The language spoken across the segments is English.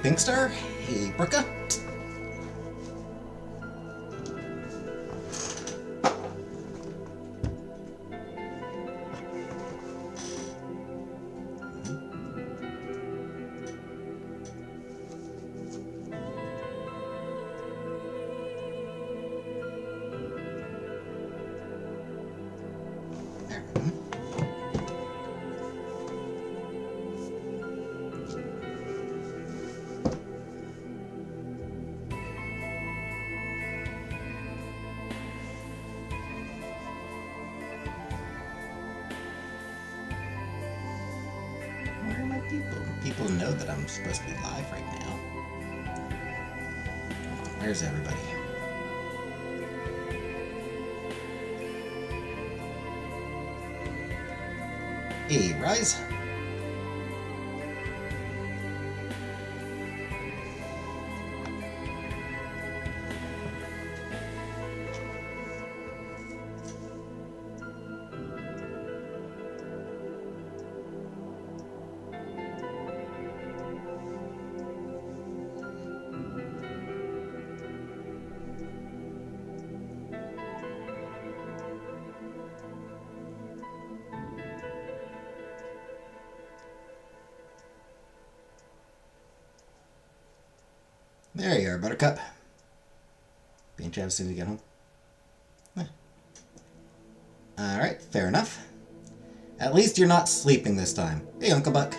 Pink Star. Hey, Brooka. Where are my people? People know that I'm supposed to be live right now. Where's everybody? Hey, Rise. There you are, Buttercup. Being chat as soon as you get home. Alright, fair enough. At least you're not sleeping this time. Hey, Uncle Buck.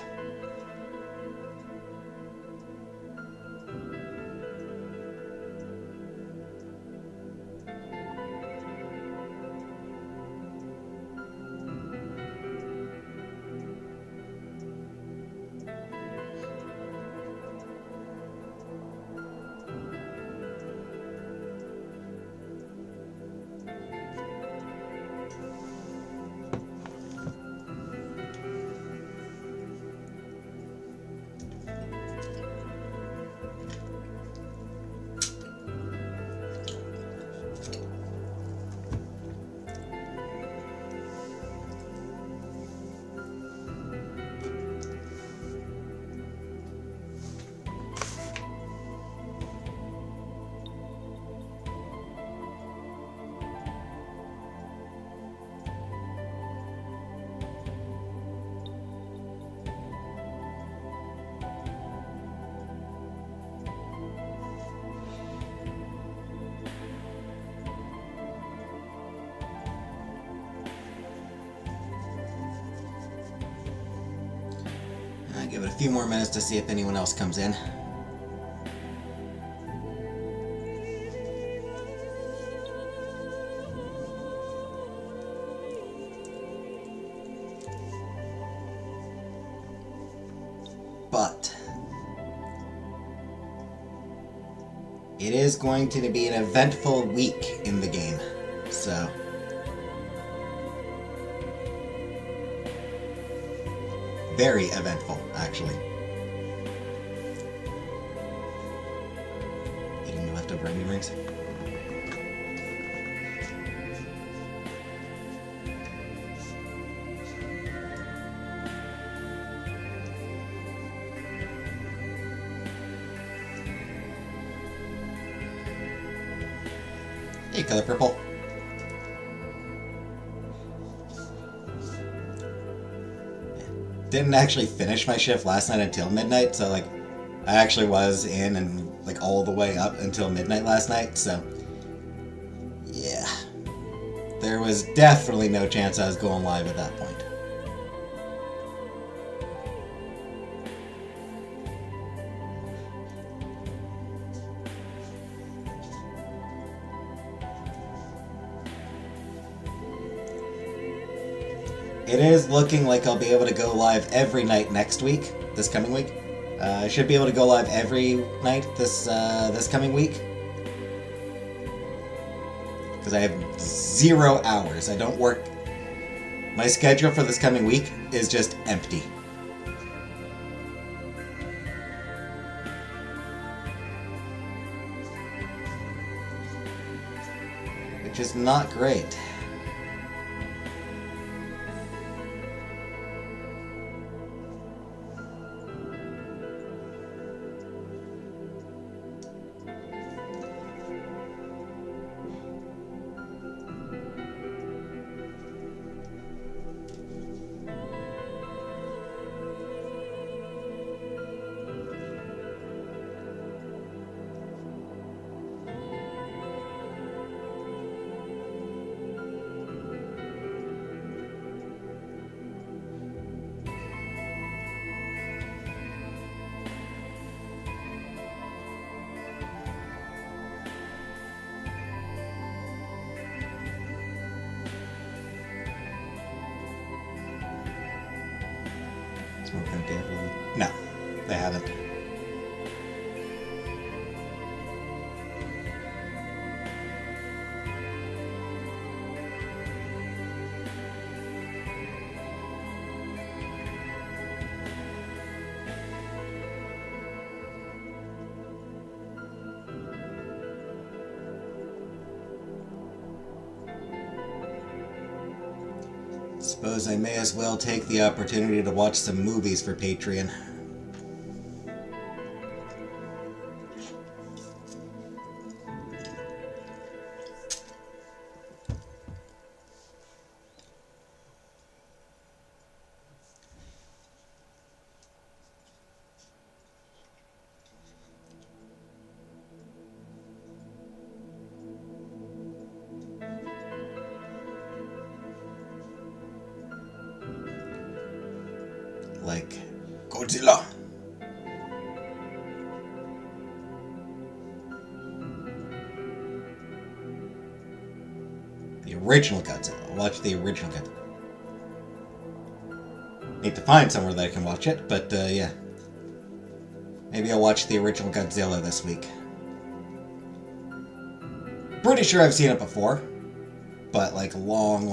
Give it a few more minutes to see if anyone else comes in. But it is going to be an eventful week in the game, so very eventful, actually. Eating the leftover onion rings. Hey, Color Purple. Didn't actually finish my shift last night until midnight, so like I actually was in and like all the way up until midnight last night, so yeah. There was definitely no chance I was going live at that point. It is looking like I'll be able to go live every night next week, this coming week. I should be able to go live every night this coming week. Because I have 0 hours. I don't work. My schedule for this coming week is just empty. Which is not great. No, they haven't. Suppose I may as well take the opportunity to watch some movies for Patreon. Like Godzilla. The original Godzilla. Watch the original Godzilla. Need to find somewhere that I can watch it, but yeah. Maybe I'll watch the original Godzilla this week. Pretty sure I've seen it before, but like a long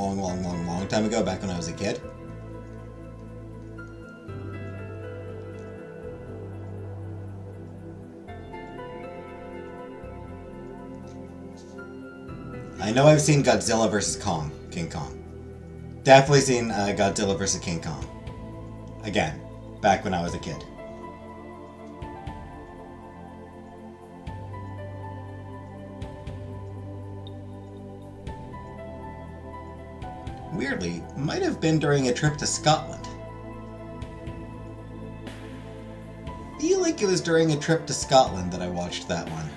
time ago, back when I was a kid. I know I've seen Godzilla vs. King Kong. Definitely seen Godzilla vs. King Kong. Again, back when I was a kid. Weirdly, might have been during a trip to Scotland. I feel like it was during a trip to Scotland that I watched that one.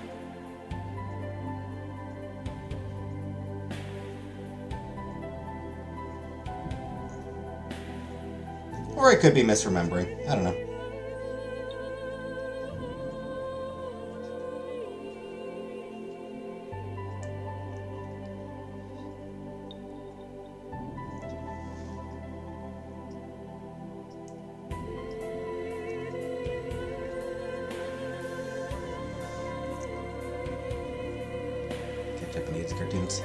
Or I could be misremembering. I don't know. Japanese cartoons.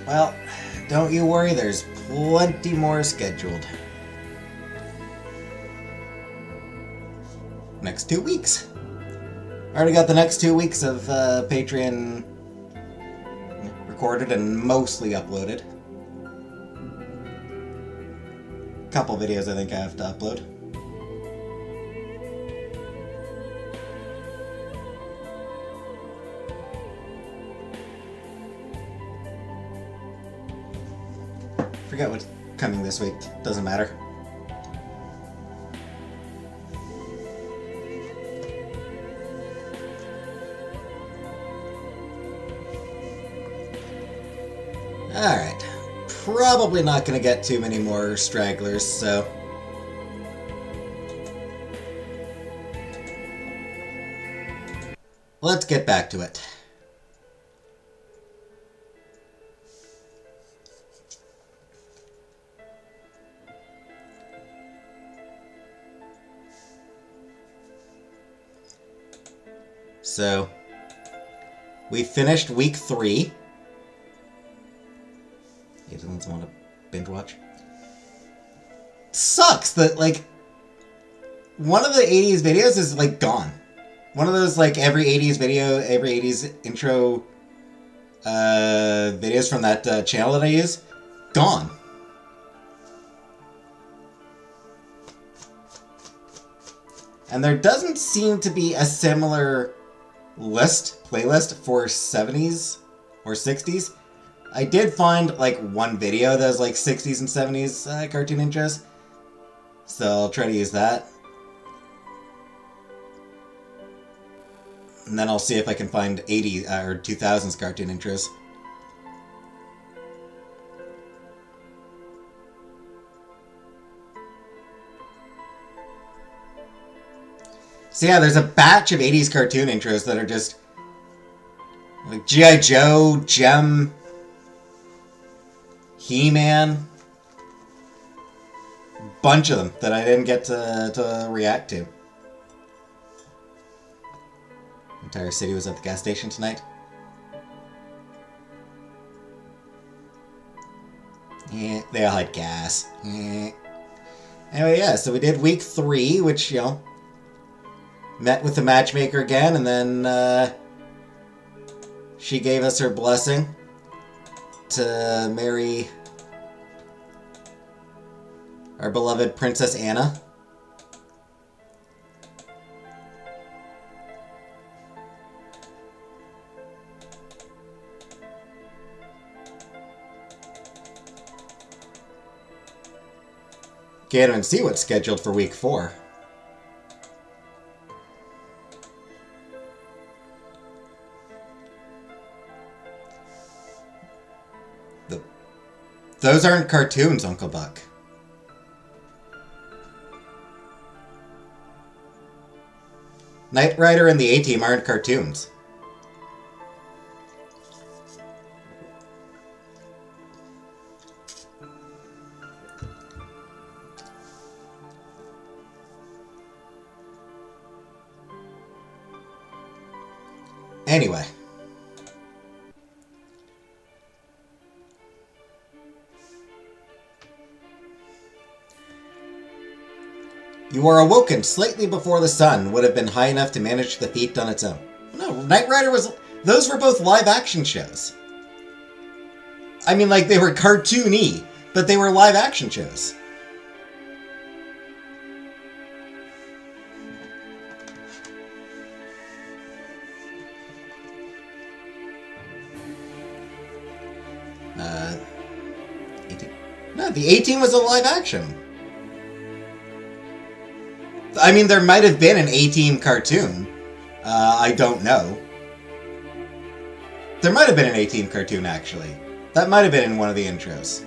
Well, don't you worry, there's plenty more scheduled. Next 2 weeks. Already got the next 2 weeks of Patreon recorded and mostly uploaded. Couple videos I think I have to upload. Forget what's coming this week. Doesn't matter. Alright. Probably not going to get too many more stragglers, so... let's get back to it. So, we finished week 3. He doesn't want to binge watch. Sucks that, like, one of the 80s videos is, like, gone. One of those, like, every 80s video, every 80s intro videos from that channel that I use, gone. And there doesn't seem to be a similar playlist for 70s or 60s. I did find like one video that was like 60s and 70s cartoon intros, so I'll try to use that. And then I'll see if I can find 80s or 2000s cartoon intros. So yeah, there's a batch of 80s cartoon intros that are just like G.I. Joe, Gem, He-Man. Bunch of them that I didn't get to react to. Entire city was at the gas station tonight. Yeah, they all had gas. Yeah. Anyway, yeah, so we did week 3, which, you know, met with the matchmaker again, and then she gave us her blessing to marry our beloved Princess Anna. Can't even see what's scheduled for week 4. Those aren't cartoons, Uncle Buck. Knight Rider and the A-Team aren't cartoons. Anyway. You are awoken slightly before the sun would have been high enough to manage the feat on its own. No, Knight Rider was... Those were both live-action shows. I mean, like, they were cartoony, but they were live-action shows. No, the A-Team was a live-action. I mean, there might have been an A-Team cartoon. I don't know. There might have been an A-Team cartoon, actually. That might have been in one of the intros.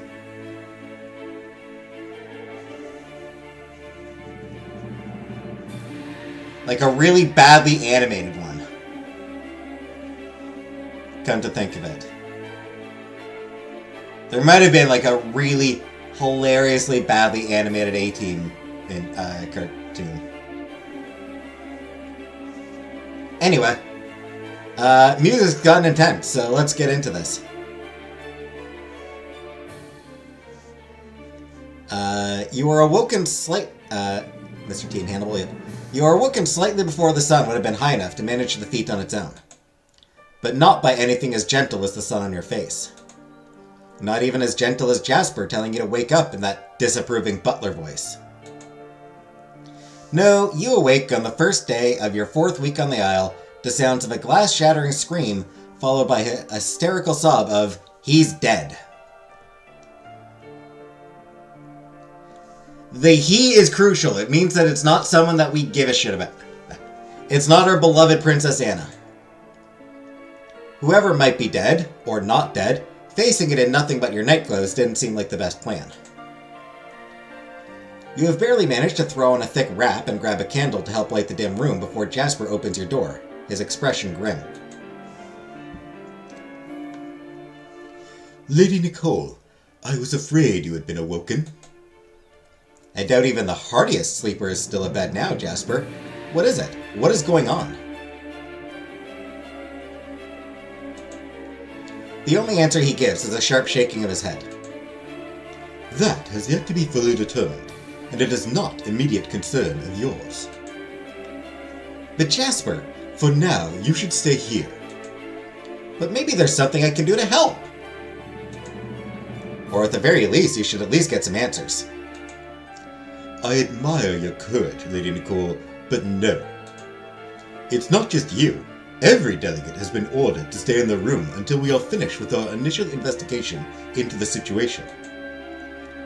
Like a really badly animated one. Come to think of it. There might have been like a really hilariously badly animated A-Team cartoon. Anyway, music's gotten intense, so let's get into this. You are awoken Mr. Teen Hannibal, you are awoken slightly before the sun would have been high enough to manage the feat on its own. But not by anything as gentle as the sun on your face. Not even as gentle as Jasper telling you to wake up in that disapproving butler voice. No, you awake on the first day of your 4th week on the Isle to sounds of a glass-shattering scream followed by a hysterical sob of, "He's dead." The "he" is crucial. It means that it's not someone that we give a shit about. It's not our beloved Princess Anna. Whoever might be dead, or not dead, facing it in nothing but your nightclothes didn't seem like the best plan. You have barely managed to throw on a thick wrap and grab a candle to help light the dim room before Jasper opens your door, his expression grim. Lady Nicole, I was afraid you had been awoken. I doubt even the hardiest sleeper is still abed now, Jasper. What is it? What is going on? The only answer he gives is a sharp shaking of his head. That has yet to be fully determined, and it is not immediate concern of yours. But Jasper, for now you should stay here. But maybe there's something I can do to help. Or at the very least, you should at least get some answers. I admire your courage, Lady Nicole, but no. It's not just you. Every delegate has been ordered to stay in the room until we are finished with our initial investigation into the situation.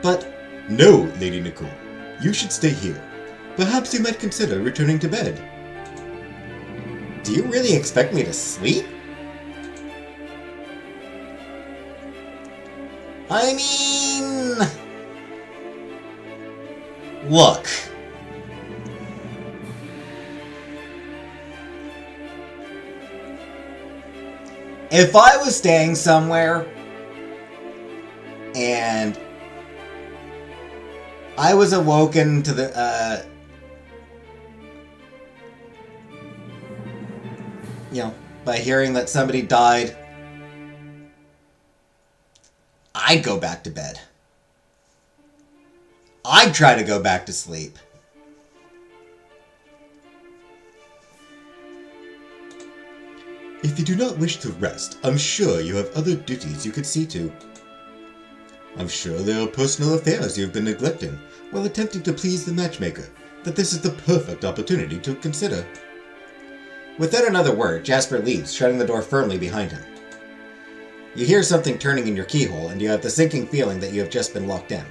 But no, Lady Nicole, you should stay here. Perhaps you might consider returning to bed. Do you really expect me to sleep? I mean... Look. If I was staying somewhere and I was awoken to the, by hearing that somebody died, I'd go back to bed. I'd try to go back to sleep. If you do not wish to rest, I'm sure you have other duties you could see to. I'm sure there are personal affairs you've been neglecting while attempting to please the matchmaker, that this is the perfect opportunity to consider. Without another word, Jasper leaves, shutting the door firmly behind him. You hear something turning in your keyhole, and you have the sinking feeling that you have just been locked in.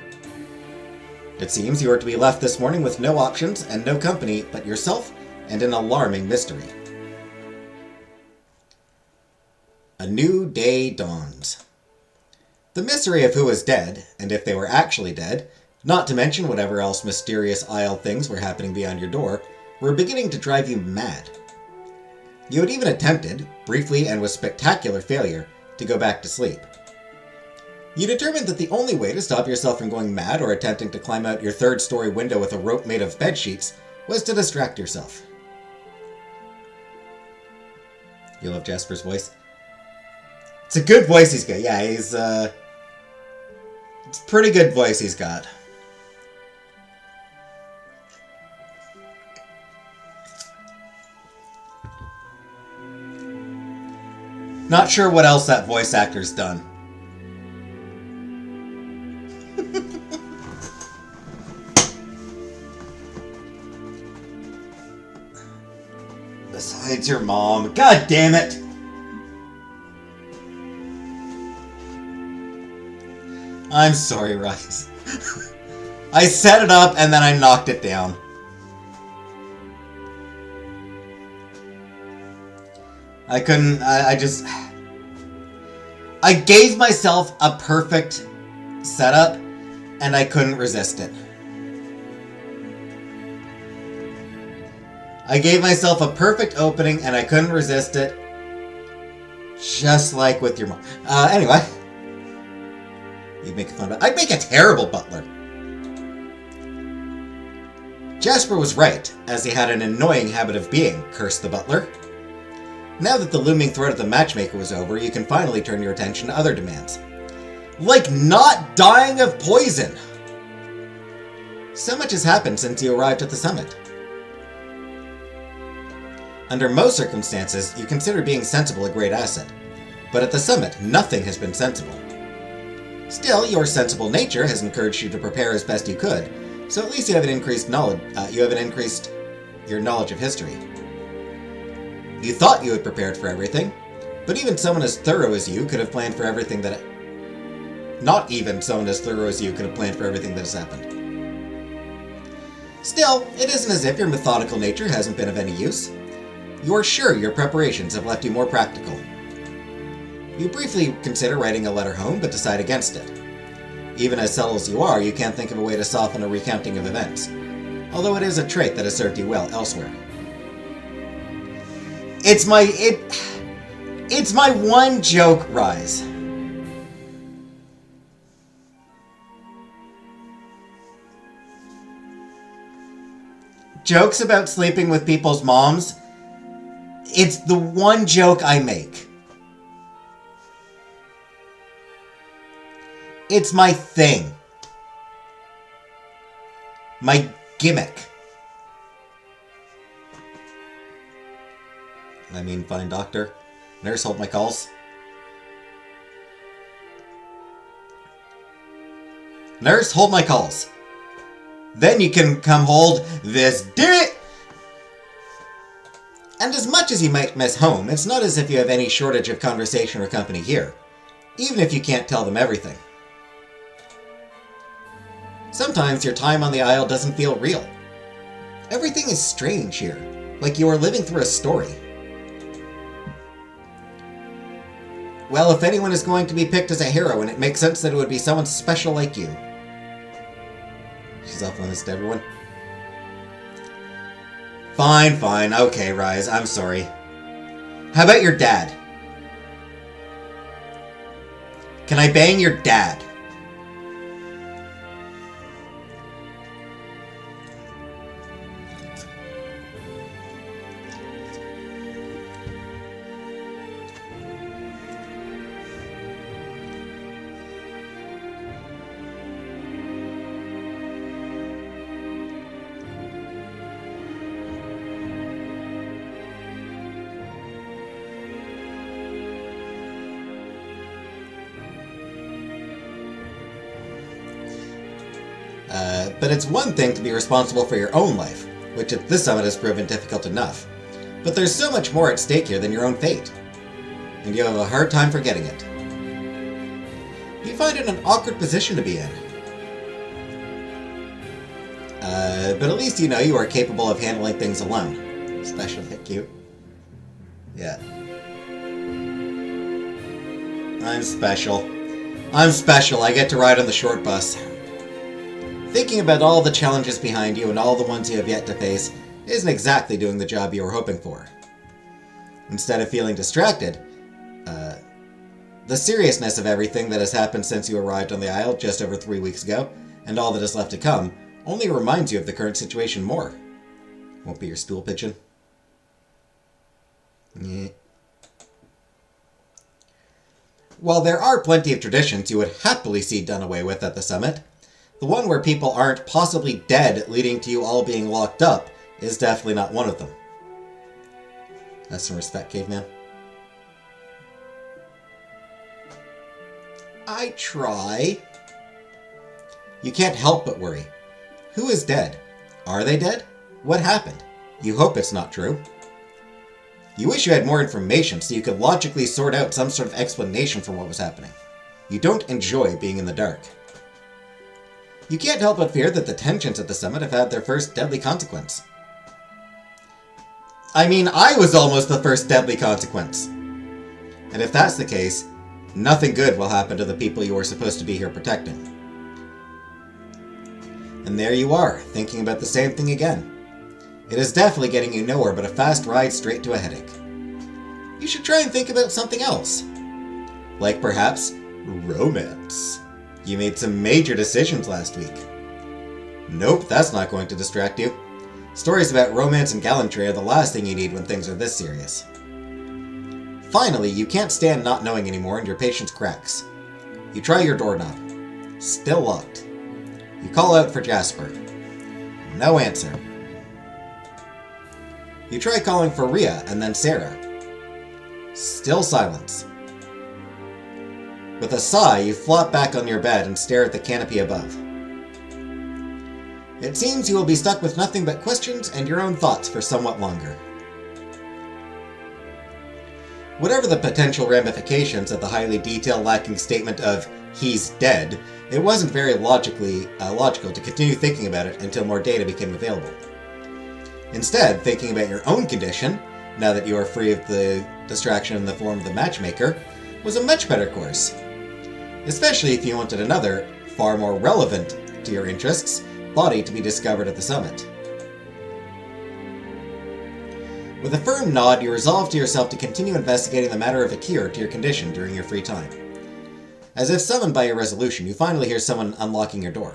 It seems you are to be left this morning with no options and no company but yourself and an alarming mystery. A new day dawns. The mystery of who was dead, and if they were actually dead, not to mention whatever else mysterious Isle things were happening beyond your door, were beginning to drive you mad. You had even attempted, briefly and with spectacular failure, to go back to sleep. You determined that the only way to stop yourself from going mad or attempting to climb out your third-story window with a rope made of bed sheets was to distract yourself. You love Jasper's voice? It's a good voice he's got. Yeah, it's a pretty good voice he's got. Not sure what else that voice actor's done. Besides your mom. God damn it! I'm sorry, Rice. I set it up and then I knocked it down. I couldn't, I gave myself a perfect setup and I couldn't resist it. I gave myself a perfect opening and I couldn't resist it. Just like with your mom. Anyway. You'd make fun of it. I'd make a terrible butler. Jasper was right, as he had an annoying habit of being, cursed the butler. Now that the looming threat of the matchmaker was over, you can finally turn your attention to other demands. Like not dying of poison! So much has happened since you arrived at the summit. Under most circumstances, you consider being sensible a great asset. But at the summit, nothing has been sensible. Still, your sensible nature has encouraged you to prepare as best you could, so at least you have an increased knowledge. Your knowledge of history. You thought you had prepared for everything, but even someone as thorough as you could have planned for everything that... Not even someone as thorough as you could have planned for everything that has happened. Still, it isn't as if your methodical nature hasn't been of any use. You are sure your preparations have left you more practical. You briefly consider writing a letter home, but decide against it. Even as subtle as you are, you can't think of a way to soften a recounting of events, although it is a trait that has served you well elsewhere. It's my one joke, Rise. Jokes about sleeping with people's moms, it's the one joke I make. It's my thing. My gimmick. I mean, fine, doctor. Nurse, hold my calls. Nurse, hold my calls. Then you can come hold this dick. And as much as you might miss home, it's not as if you have any shortage of conversation or company here, even if you can't tell them everything. Sometimes your time on the Isle doesn't feel real. Everything is strange here, like you are living through a story. Well, if anyone is going to be picked as a heroine, it makes sense that it would be someone special like you. She's off on this to everyone. Fine, fine. Okay, Rise. I'm sorry. How about your dad? Can I bang your dad? But it's one thing to be responsible for your own life, which at this summit has proven difficult enough. But there's so much more at stake here than your own fate. And you have a hard time forgetting it. You find it an awkward position to be in. But at least you know you are capable of handling things alone. Special hit cute. Yeah. I'm special. I'm special. I get to ride on the short bus. Thinking about all the challenges behind you and all the ones you have yet to face isn't exactly doing the job you were hoping for. Instead of feeling distracted, the seriousness of everything that has happened since you arrived on the Isle just over 3 weeks ago, and all that is left to come, only reminds you of the current situation more. Won't be your stool pigeon. Yeah. While there are plenty of traditions you would happily see done away with at the summit, the one where people aren't possibly dead leading to you all being locked up is definitely not one of them. Have some respect, caveman. I try. You can't help but worry. Who is dead? Are they dead? What happened? You hope it's not true. You wish you had more information so you could logically sort out some sort of explanation for what was happening. You don't enjoy being in the dark. You can't help but fear that the tensions at the summit have had their first deadly consequence. I mean, I was almost the first deadly consequence. And if that's the case, nothing good will happen to the people you are supposed to be here protecting. And there you are, thinking about the same thing again. It is definitely getting you nowhere but a fast ride straight to a headache. You should try and think about something else. Like perhaps romance. You made some major decisions last week. Nope, that's not going to distract you. Stories about romance and gallantry are the last thing you need when things are this serious. Finally, you can't stand not knowing anymore and your patience cracks. You try your doorknob. Still locked. You call out for Jasper. No answer. You try calling for Rhea and then Sarah. Still silence. With a sigh, you flop back on your bed and stare at the canopy above. It seems you will be stuck with nothing but questions and your own thoughts for somewhat longer. Whatever the potential ramifications of the highly detail-lacking statement of, "he's dead," it wasn't very logical to continue thinking about it until more data became available. Instead, thinking about your own condition, now that you are free of the distraction in the form of the matchmaker, was a much better course. Especially if you wanted another, far more relevant to your interests, body to be discovered at the summit. With a firm nod, you resolve to yourself to continue investigating the matter of a cure to your condition during your free time. As if summoned by your resolution, you finally hear someone unlocking your door.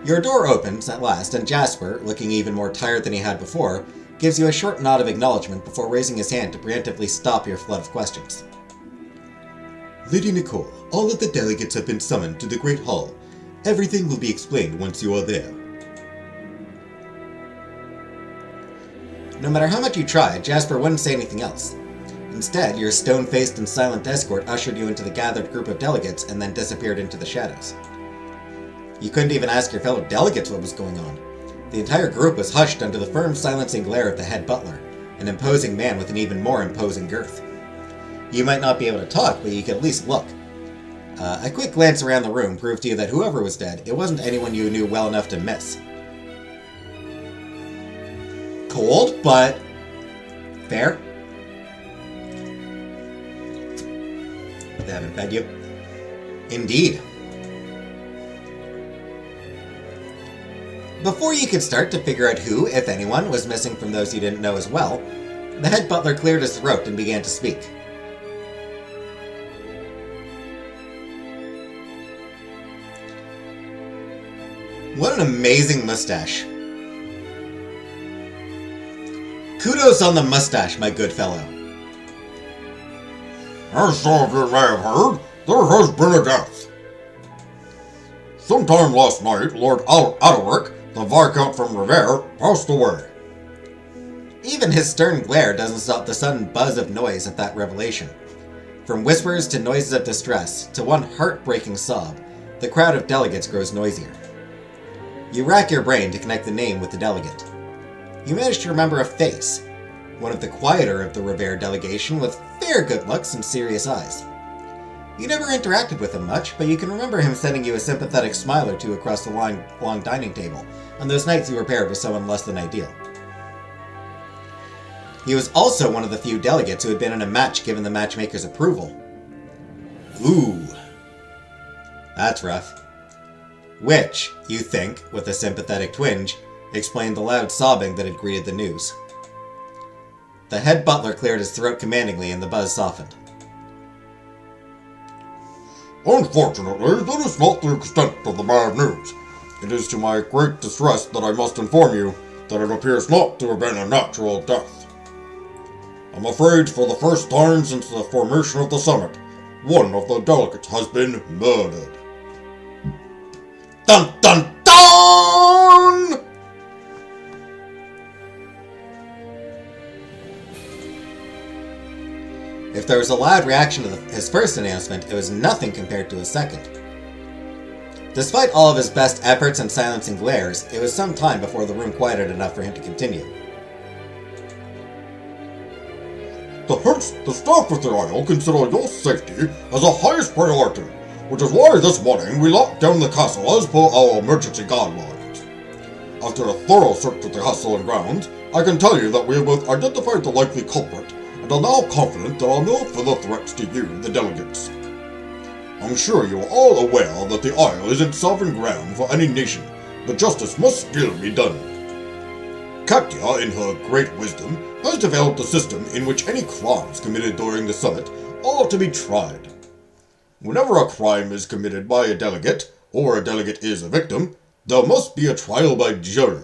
Your door opens at last, and Jasper, looking even more tired than he had before, gives you a short nod of acknowledgement before raising his hand to preemptively stop your flood of questions. Lady Nicole, all of the delegates have been summoned to the Great Hall. Everything will be explained once you are there. No matter how much you tried, Jasper wouldn't say anything else. Instead, your stone-faced and silent escort ushered you into the gathered group of delegates and then disappeared into the shadows. You couldn't even ask your fellow delegates what was going on. The entire group was hushed under the firm silencing glare of the head butler, an imposing man with an even more imposing girth. You might not be able to talk, but you could at least look. A quick glance around the room proved to you that whoever was dead, it wasn't anyone you knew well enough to miss. Cold, but fair. They haven't fed you? Indeed. Before you could start to figure out who, if anyone, was missing from those you didn't know as well, the head butler cleared his throat and began to speak. What an amazing mustache. Kudos on the mustache, my good fellow. As some of you may have heard, there has been a death. Sometime last night, Lord Adderwick, the Viscount from Revere, passed away. Even his stern glare doesn't stop the sudden buzz of noise at that revelation. From whispers to noises of distress, to one heartbreaking sob, the crowd of delegates grows noisier. You rack your brain to connect the name with the delegate. You manage to remember a face, one of the quieter of the Revere delegation with fair good looks and serious eyes. You never interacted with him much, but you can remember him sending you a sympathetic smile or two across the long dining table on those nights you were paired with someone less than ideal. He was also one of the few delegates who had been in a match given the matchmaker's approval. Ooh. That's rough. Which, you think, with a sympathetic twinge, explained the loud sobbing that had greeted the news. The head butler cleared his throat commandingly and the buzz softened. Unfortunately, that is not the extent of the bad news. It is to my great distress that I must inform you that it appears not to have been a natural death. I'm afraid for the first time since the formation of the summit, one of the delegates has been murdered. Dun dun dun! If there was a loud reaction to his first announcement, it was nothing compared to his second. Despite all of his best efforts and silencing glares, it was some time before the room quieted enough for him to continue. The staff of the Isle consider your safety as the highest priority, which is why this morning we locked down the castle as per our emergency guidelines. After a thorough search of the castle and grounds, I can tell you that we have both identified the likely culprit and are now confident there are no further threats to you, the delegates. I'm sure you are all aware that the Isle isn't sovereign ground for any nation, but justice must still be done. Katya, in her great wisdom, has developed a system in which any crimes committed during the summit are to be tried. Whenever a crime is committed by a delegate, or a delegate is a victim, there must be a trial by jury.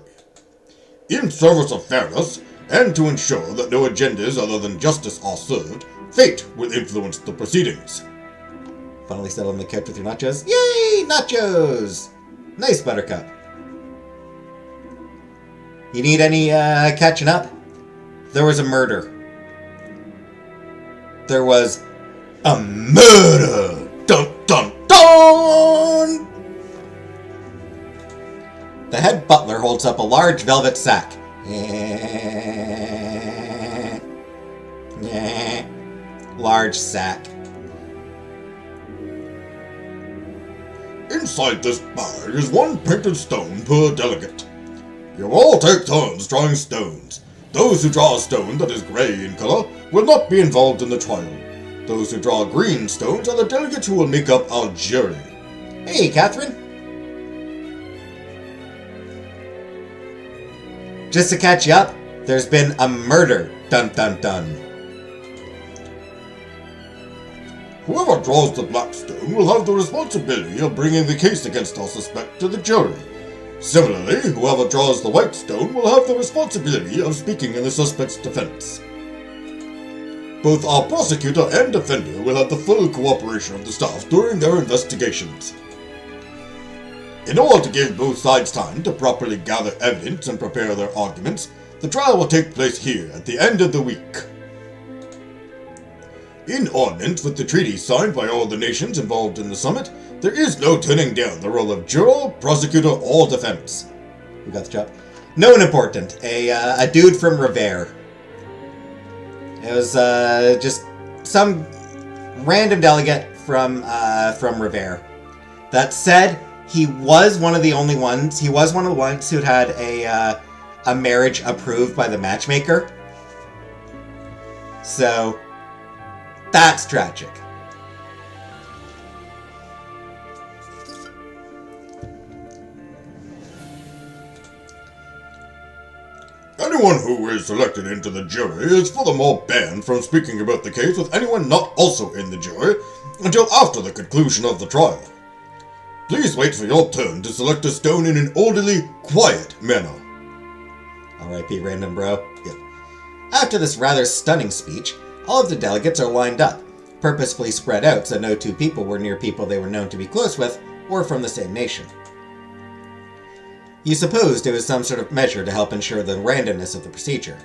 In service of fairness, and to ensure that no agendas other than justice are served, fate will influence the proceedings. Finally settled on the couch with your nachos? Yay! Nachos! Nice, Buttercup. You need any catching up? There was a murder. There was a murder! Dun dun dun! The head butler holds up a large velvet sack. Large sack. Inside this bag is one painted stone per delegate. You all take turns drawing stones. Those who draw a stone that is grey in color will not be involved in the trial. Those who draw green stones are the delegates who will make up our jury. Hey, Catherine. Just to catch you up, there's been a murder. Dun dun dun. Whoever draws the black stone will have the responsibility of bringing the case against our suspect to the jury. Similarly, whoever draws the white stone will have the responsibility of speaking in the suspect's defense. Both our prosecutor and defender will have the full cooperation of the staff during their investigations. In order to give both sides time to properly gather evidence and prepare their arguments, the trial will take place here at the end of the week. In accordance with the treaty signed by all the nations involved in the summit, there is no turning down the role of juror, prosecutor, or defense. Who got the job? No one important. A dude from Revere. It was just some random delegate from Revere. That said, he was one of the ones who'd had a marriage approved by the matchmaker. So that's tragic. Anyone who is selected into the jury is furthermore banned from speaking about the case with anyone not also in the jury until after the conclusion of the trial. Please wait for your turn to select a stone in an orderly, quiet manner. R.I.P. Random Bro. Yep. After this rather stunning speech, all of the delegates are lined up, purposefully spread out so no two people were near people they were known to be close with or from the same nation. You supposed it was some sort of measure to help ensure the randomness of the procedure.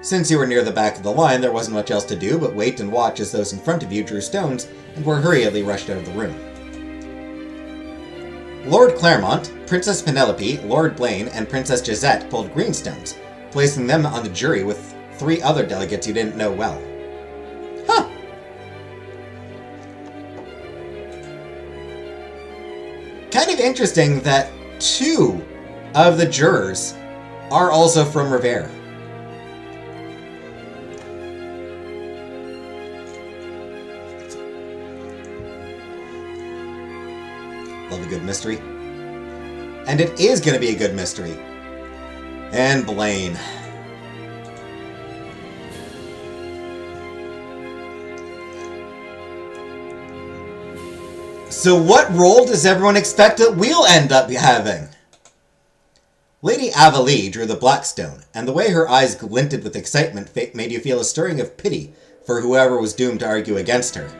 Since you were near the back of the line, there wasn't much else to do but wait and watch as those in front of you drew stones and were hurriedly rushed out of the room. Lord Claremont, Princess Penelope, Lord Blaine, and Princess Gisette pulled green stones, placing them on the jury with 3 other delegates you didn't know well. Huh! Kind of interesting that 2 of the jurors are also from Revere. Love a good mystery. And it is going to be a good mystery. And Blaine. So what role does everyone expect that we'll end up having? Lady Avalee drew the Blackstone, and the way her eyes glinted with excitement made you feel a stirring of pity for whoever was doomed to argue against her.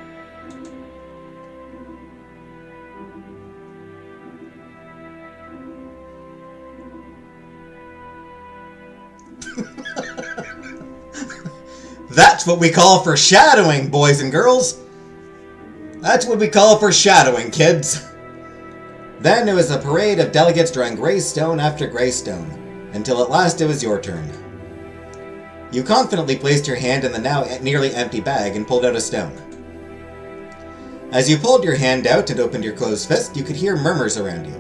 That's what we call foreshadowing, boys and girls. That's what we call foreshadowing, kids. Then it was a parade of delegates drawing gray stone after gray stone, until at last it was your turn. You confidently placed your hand in the now nearly empty bag and pulled out a stone. As you pulled your hand out and opened your closed fist, you could hear murmurs around you.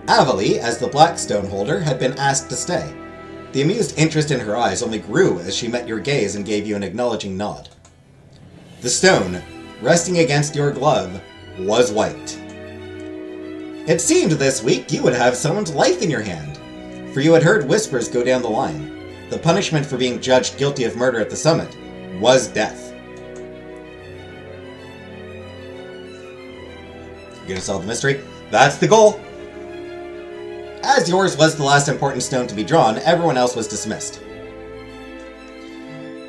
Avalee, as the black stone holder, had been asked to stay. The amused interest in her eyes only grew as she met your gaze and gave you an acknowledging nod. The stone, resting against your glove, was white. It seemed this week you would have someone's life in your hand, for you had heard whispers go down the line. The punishment for being judged guilty of murder at the summit was death. You're gonna solve the mystery? That's the goal! As yours was the last important stone to be drawn, everyone else was dismissed.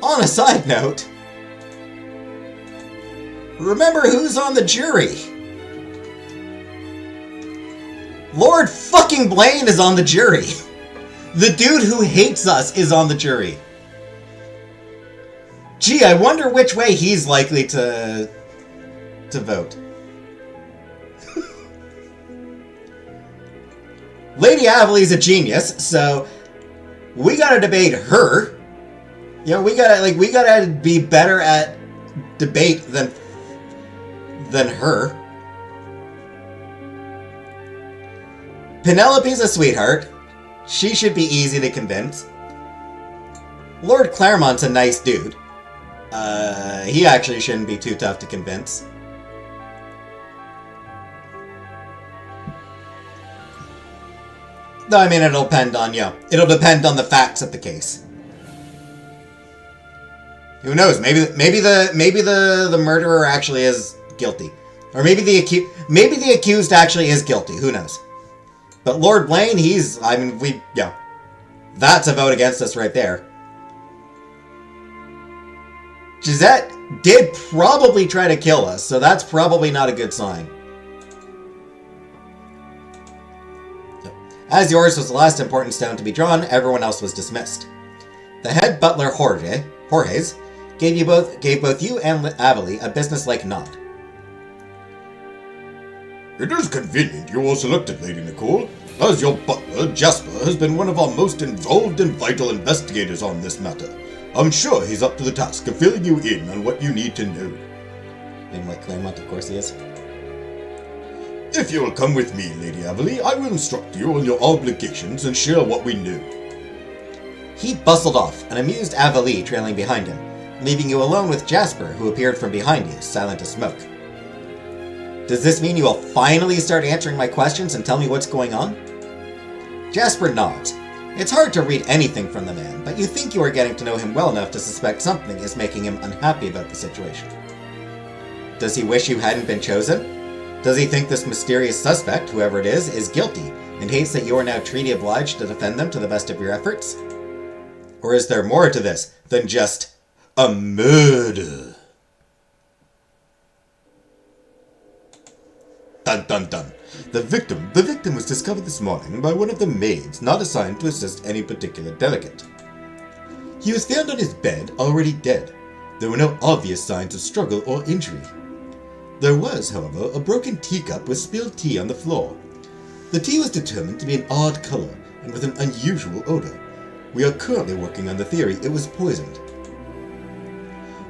On a side note, remember who's on the jury? Lord fucking Blaine is on the jury. The dude who hates us is on the jury. Gee, I wonder which way he's likely to vote. Lady Avalee's a genius, so we gotta debate her. You know, we gotta be better at debate than her. Penelope's a sweetheart. She should be easy to convince. Lord Claremont's a nice dude. He actually shouldn't be too tough to convince. No, I mean, it'll depend on, it'll depend on the facts of the case. Who knows? Maybe the murderer actually is guilty. Or maybe the accused actually is guilty. Who knows? But Lord Blaine, that's a vote against us right there. Gisette did probably try to kill us, so that's probably not a good sign. As yours was the last important stone to be drawn, everyone else was dismissed. The head butler Jorges gave both you and Avalee a businesslike nod. It is convenient you were selected, Lady Nicole, as your butler, Jasper, has been one of our most involved and vital investigators on this matter. I'm sure he's up to the task of filling you in on what you need to know. Name like Claremont, of course he is. If you will come with me, Lady Avalee, I will instruct you on your obligations and share what we know. He bustled off, an amused Avalee trailing behind him, leaving you alone with Jasper, who appeared from behind you, silent as smoke. Does this mean you will finally start answering my questions and tell me what's going on? Jasper nods. It's hard to read anything from the man, but you think you are getting to know him well enough to suspect something is making him unhappy about the situation. Does he wish you hadn't been chosen? Does he think this mysterious suspect, whoever it is guilty, and hates that you are now treaty obliged to defend them to the best of your efforts? Or is there more to this than just a murder? Dun dun dun. The victim was discovered this morning by one of the maids not assigned to assist any particular delegate. He was found on his bed, already dead. There were no obvious signs of struggle or injury. There was, however, a broken teacup with spilled tea on the floor. The tea was determined to be an odd color and with an unusual odor. We are currently working on the theory it was poisoned.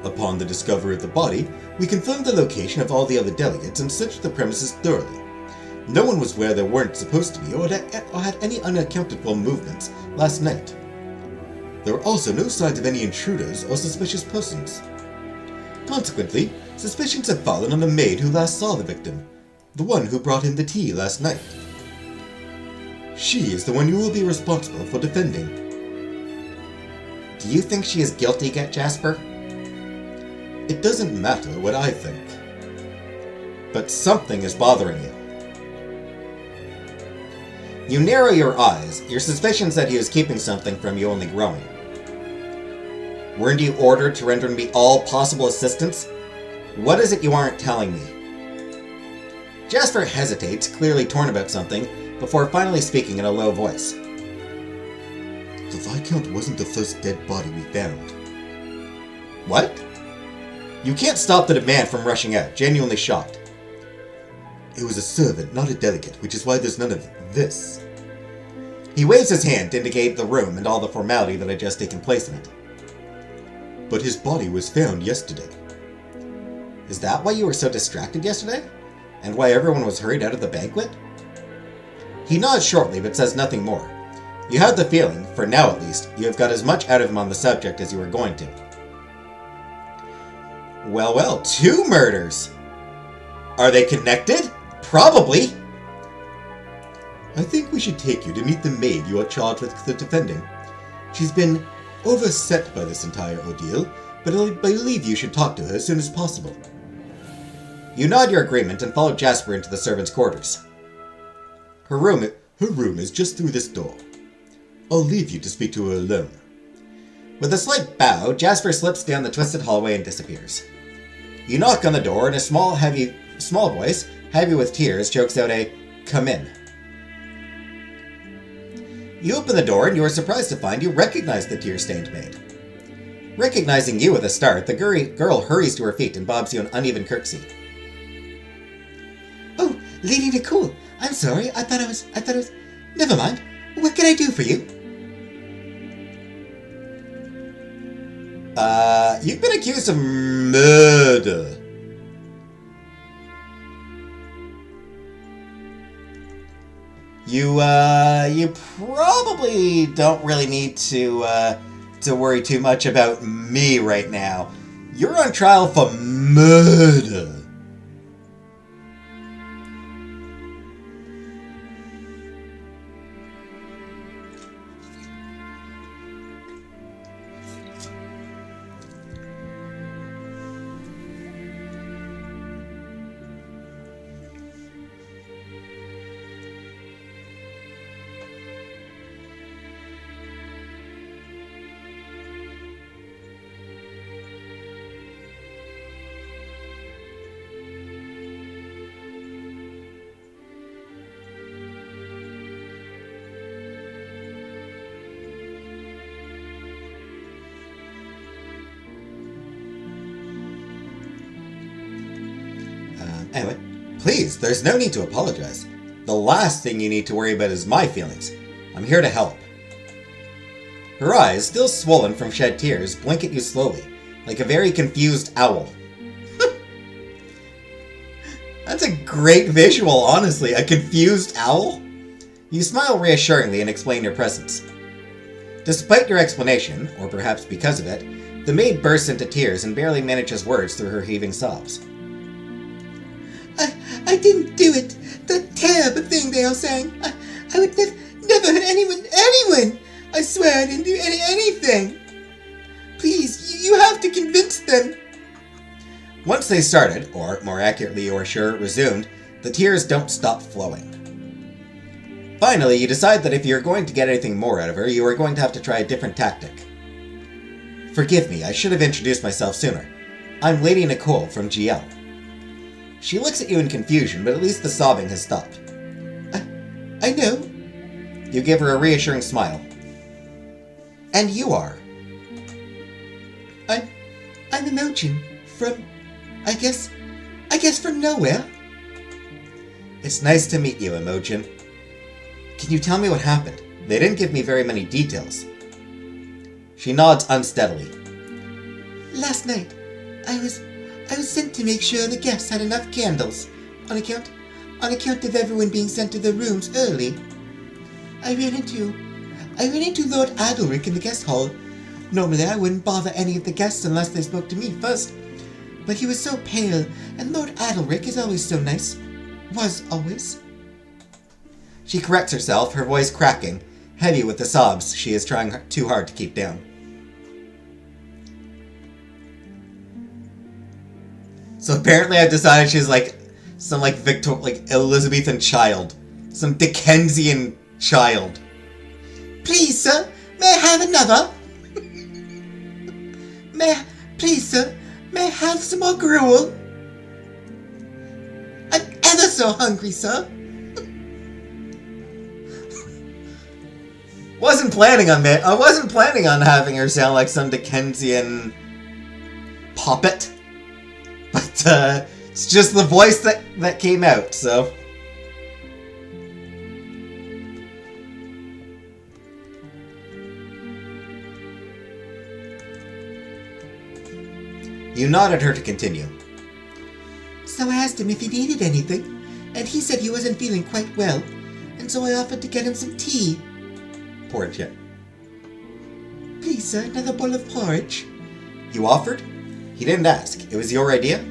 Upon the discovery of the body, we confirmed the location of all the other delegates and searched the premises thoroughly. No one was where they weren't supposed to be or had any unaccounted for movements last night. There were also no signs of any intruders or suspicious persons. Consequently, suspicions have fallen on the maid who last saw the victim, the one who brought in the tea last night. She is the one you will be responsible for defending. Do you think she is guilty, Jasper? It doesn't matter what I think. But something is bothering you. You narrow your eyes, your suspicions that he was keeping something from you only growing. Weren't you ordered to render me all possible assistance? What is it you aren't telling me? Jasper hesitates, clearly torn about something, before finally speaking in a low voice. The Viscount wasn't the first dead body we found. What? You can't stop the demand from rushing out, genuinely shocked. It was a servant, not a delegate, which is why there's none of this. He waves his hand to indicate the room and all the formality that had just taken place in it. But his body was found yesterday. Is that why you were so distracted yesterday? And why everyone was hurried out of the banquet? He nods shortly, but says nothing more. You have the feeling, for now at least, you have got as much out of him on the subject as you were going to. Well, 2 murders! Are they connected? Probably! I think we should take you to meet the maid you are charged with defending. She's been overset by this entire ordeal, but I believe you should talk to her as soon as possible. You nod your agreement and follow Jasper into the servants' quarters. Her room is just through this door. I'll leave you to speak to her alone. With a slight bow, Jasper slips down the twisted hallway and disappears. You knock on the door and a small voice, heavy with tears, chokes out a, "Come in." You open the door and you are surprised to find you recognize the tear-stained maid. Recognizing you with a start, the girl hurries to her feet and bobs you an uneven curtsy. "Oh, Lady Nicole, I'm sorry. I thought it was... Never mind. What can I do for you?" You've been accused of murder. You probably don't really need to worry too much about me right now. You're on trial for murder. Anyway, please, there's no need to apologize. The last thing you need to worry about is my feelings. I'm here to help. Her eyes, still swollen from shed tears, blink at you slowly, like a very confused owl. That's a great visual, honestly. A confused owl? You smile reassuringly and explain your presence. Despite your explanation, or perhaps because of it, the maid bursts into tears and barely manages words through her heaving sobs. I didn't do it. The terrible thing they are saying. I would never hurt anyone. I swear I didn't do anything. Please, you have to convince them. Once they started, or more accurately you are sure resumed, The tears don't stop flowing. Finally, you decide that if you're going to get anything more out of her, you are going to have to try a different tactic. Forgive me, I should have introduced myself sooner. I'm Lady Nicole from GL. She looks at you in confusion, but at least the sobbing has stopped. I know. You give her a reassuring smile. And you are? I'm Imogen from, I guess from nowhere. It's nice to meet you, Imogen. Can you tell me what happened? They didn't give me very many details. She nods unsteadily. Last night, I was sent to make sure the guests had enough candles, on account of everyone being sent to their rooms early. I ran into Lord Adalric in the guest hall. Normally I wouldn't bother any of the guests unless they spoke to me first, but he was so pale, and Lord Adalric is always so nice. Was always. She corrects herself, her voice cracking, heavy with the sobs she is trying too hard to keep down. So apparently I've decided she's like some like Elizabethan child. Some Dickensian child. Please, sir, may I have another? Please, sir, may I have some more gruel? I'm ever so hungry, sir. Wasn't planning on that. I wasn't planning on having her sound like some Dickensian puppet. But it's just the voice that came out, so. You nod at her to continue. So I asked him if he needed anything, and he said he wasn't feeling quite well, and so I offered to get him some tea. Porridge, yeah. Please, sir, another bowl of porridge. You offered? He didn't ask. It was your idea?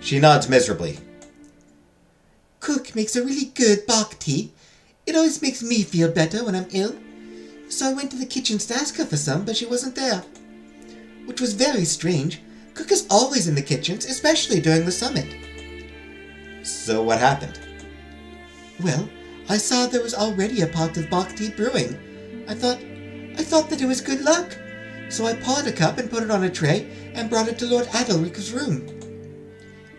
She nods miserably. Cook makes a really good bok tea. It always makes me feel better when I'm ill. So I went to the kitchen to ask her for some, but she wasn't there. Which was very strange. Cook is always in the kitchens, especially during the summit. So what happened? Well, I saw there was already a pot of bok tea brewing. I thought that it was good luck. So I poured a cup and put it on a tray and brought it to Lord Adalric's room.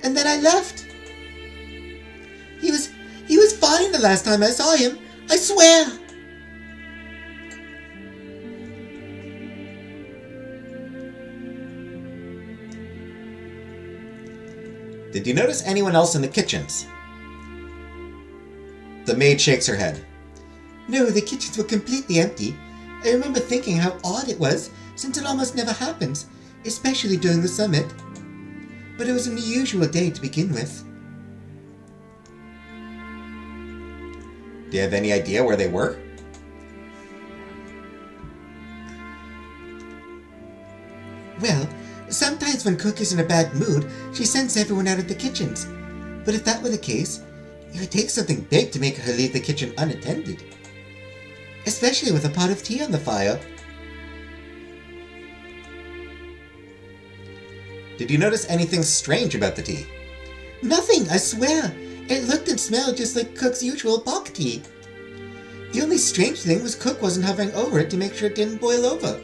And then I left. He was fine the last time I saw him, I swear. Did you notice anyone else in the kitchens? The maid shakes her head. No, the kitchens were completely empty. I remember thinking how odd it was, since it almost never happens, especially during the summit. But it was an unusual day to begin with. Do you have any idea where they were? Well, sometimes when Cook is in a bad mood, she sends everyone out of the kitchens. But if that were the case, it would take something big to make her leave the kitchen unattended. Especially with a pot of tea on the fire. Did you notice anything strange about the tea? Nothing, I swear. It looked and smelled just like Cook's usual bok tea. The only strange thing was Cook wasn't hovering over it to make sure it didn't boil over.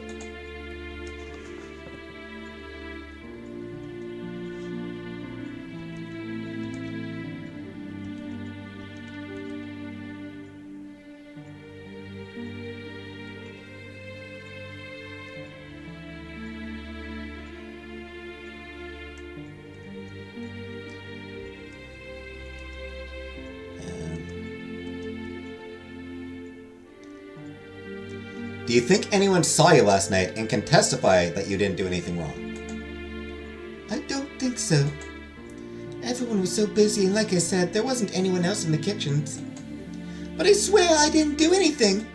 Do you think anyone saw you last night and can testify that you didn't do anything wrong? I don't think so. Everyone was so busy, and like I said, there wasn't anyone else in the kitchens. But I swear I didn't do anything.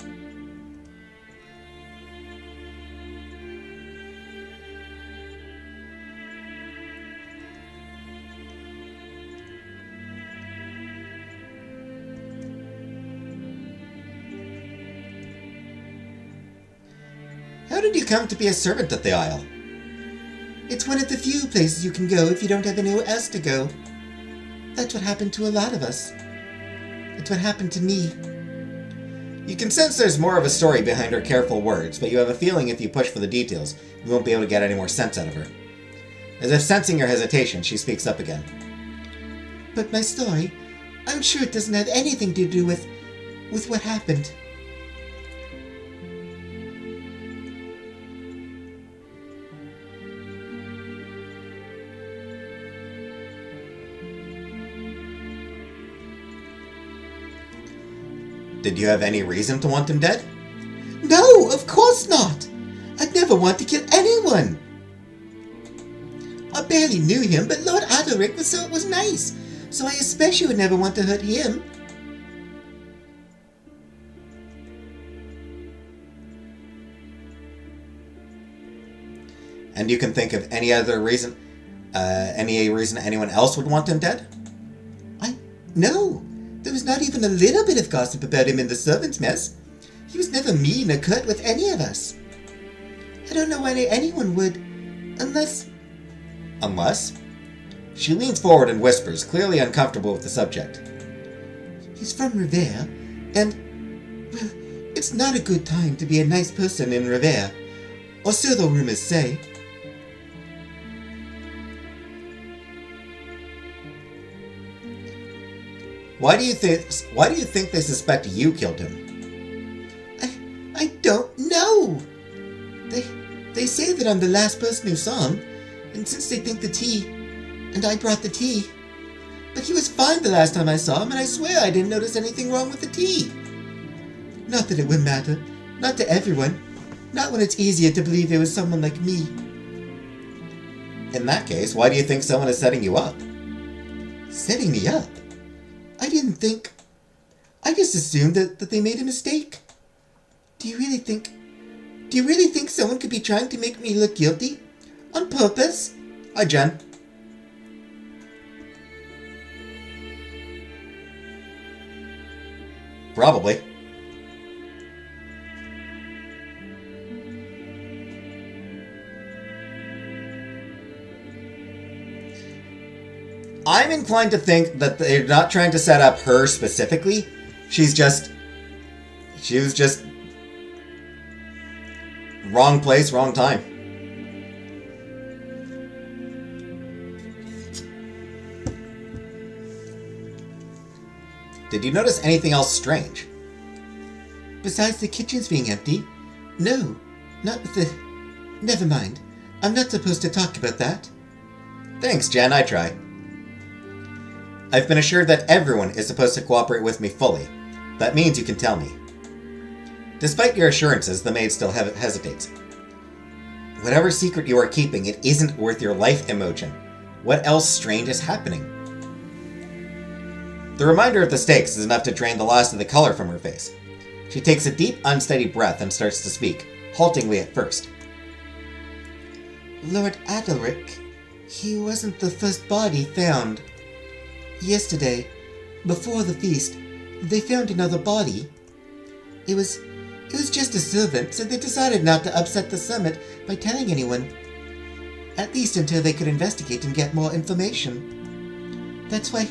How did you come to be a servant at the Isle? It's one of the few places you can go if you don't have anywhere else to go. That's what happened to a lot of us. It's what happened to me. You can sense there's more of a story behind her careful words, but you have a feeling if you push for the details, you won't be able to get any more sense out of her. As if sensing your hesitation, she speaks up again. But my story, I'm sure it doesn't have anything to do with what happened. Did you have any reason to want him dead? No, of course not. I'd never want to kill anyone. I barely knew him, but Lord Adalric was nice, so I especially would never want to hurt him. And you can think of any other reason, anyone else would want him dead? No. There was not even a little bit of gossip about him in the servants' mess. He was never mean or curt with any of us. I don't know why anyone would, unless... Unless? She leans forward and whispers, clearly uncomfortable with the subject. He's from Revere, and, well, it's not a good time to be a nice person in Revere, or so the rumors say. Why do you think they suspect you killed him? I don't know. They say that I'm the last person who saw him, and since they think the tea, and I brought the tea. But he was fine the last time I saw him, and I swear I didn't notice anything wrong with the tea. Not that it would matter. Not to everyone. Not when it's easier to believe it was someone like me. In that case, why do you think someone is setting you up? Setting me up? I didn't think... I just assumed that they made a mistake. Do you really think someone could be trying to make me look guilty? On purpose? Hi, Jen. Probably. I'm inclined to think that they're not trying to set up her specifically. She was just wrong place, wrong time. Did you notice anything else strange? Besides the kitchens being empty? No, not with the... Never mind. I'm not supposed to talk about that. Thanks, Jen, I try. I've been assured that everyone is supposed to cooperate with me fully. That means you can tell me. Despite your assurances, the maid still hesitates. Whatever secret you are keeping, it isn't worth your life, Imogen. What else strange is happening? The reminder of the stakes is enough to drain the last of the color from her face. She takes a deep, unsteady breath and starts to speak, haltingly at first. Lord Adalric, he wasn't the first body found. Yesterday, before the feast, they found another body. It was just a servant, so they decided not to upset the summit by telling anyone. At least until they could investigate and get more information. That's why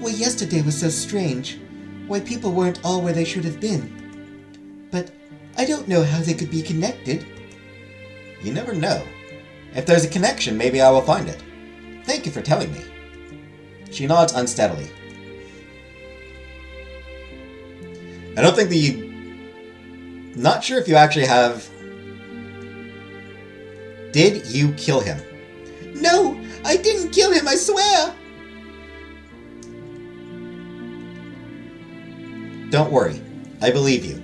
yesterday was so strange. Why people weren't all where they should have been. But I don't know how they could be connected. You never know. If there's a connection, maybe I will find it. Thank you for telling me. She nods unsteadily. I don't think that you... Not sure if you actually have... Did you kill him? No, I didn't kill him, I swear! Don't worry. I believe you.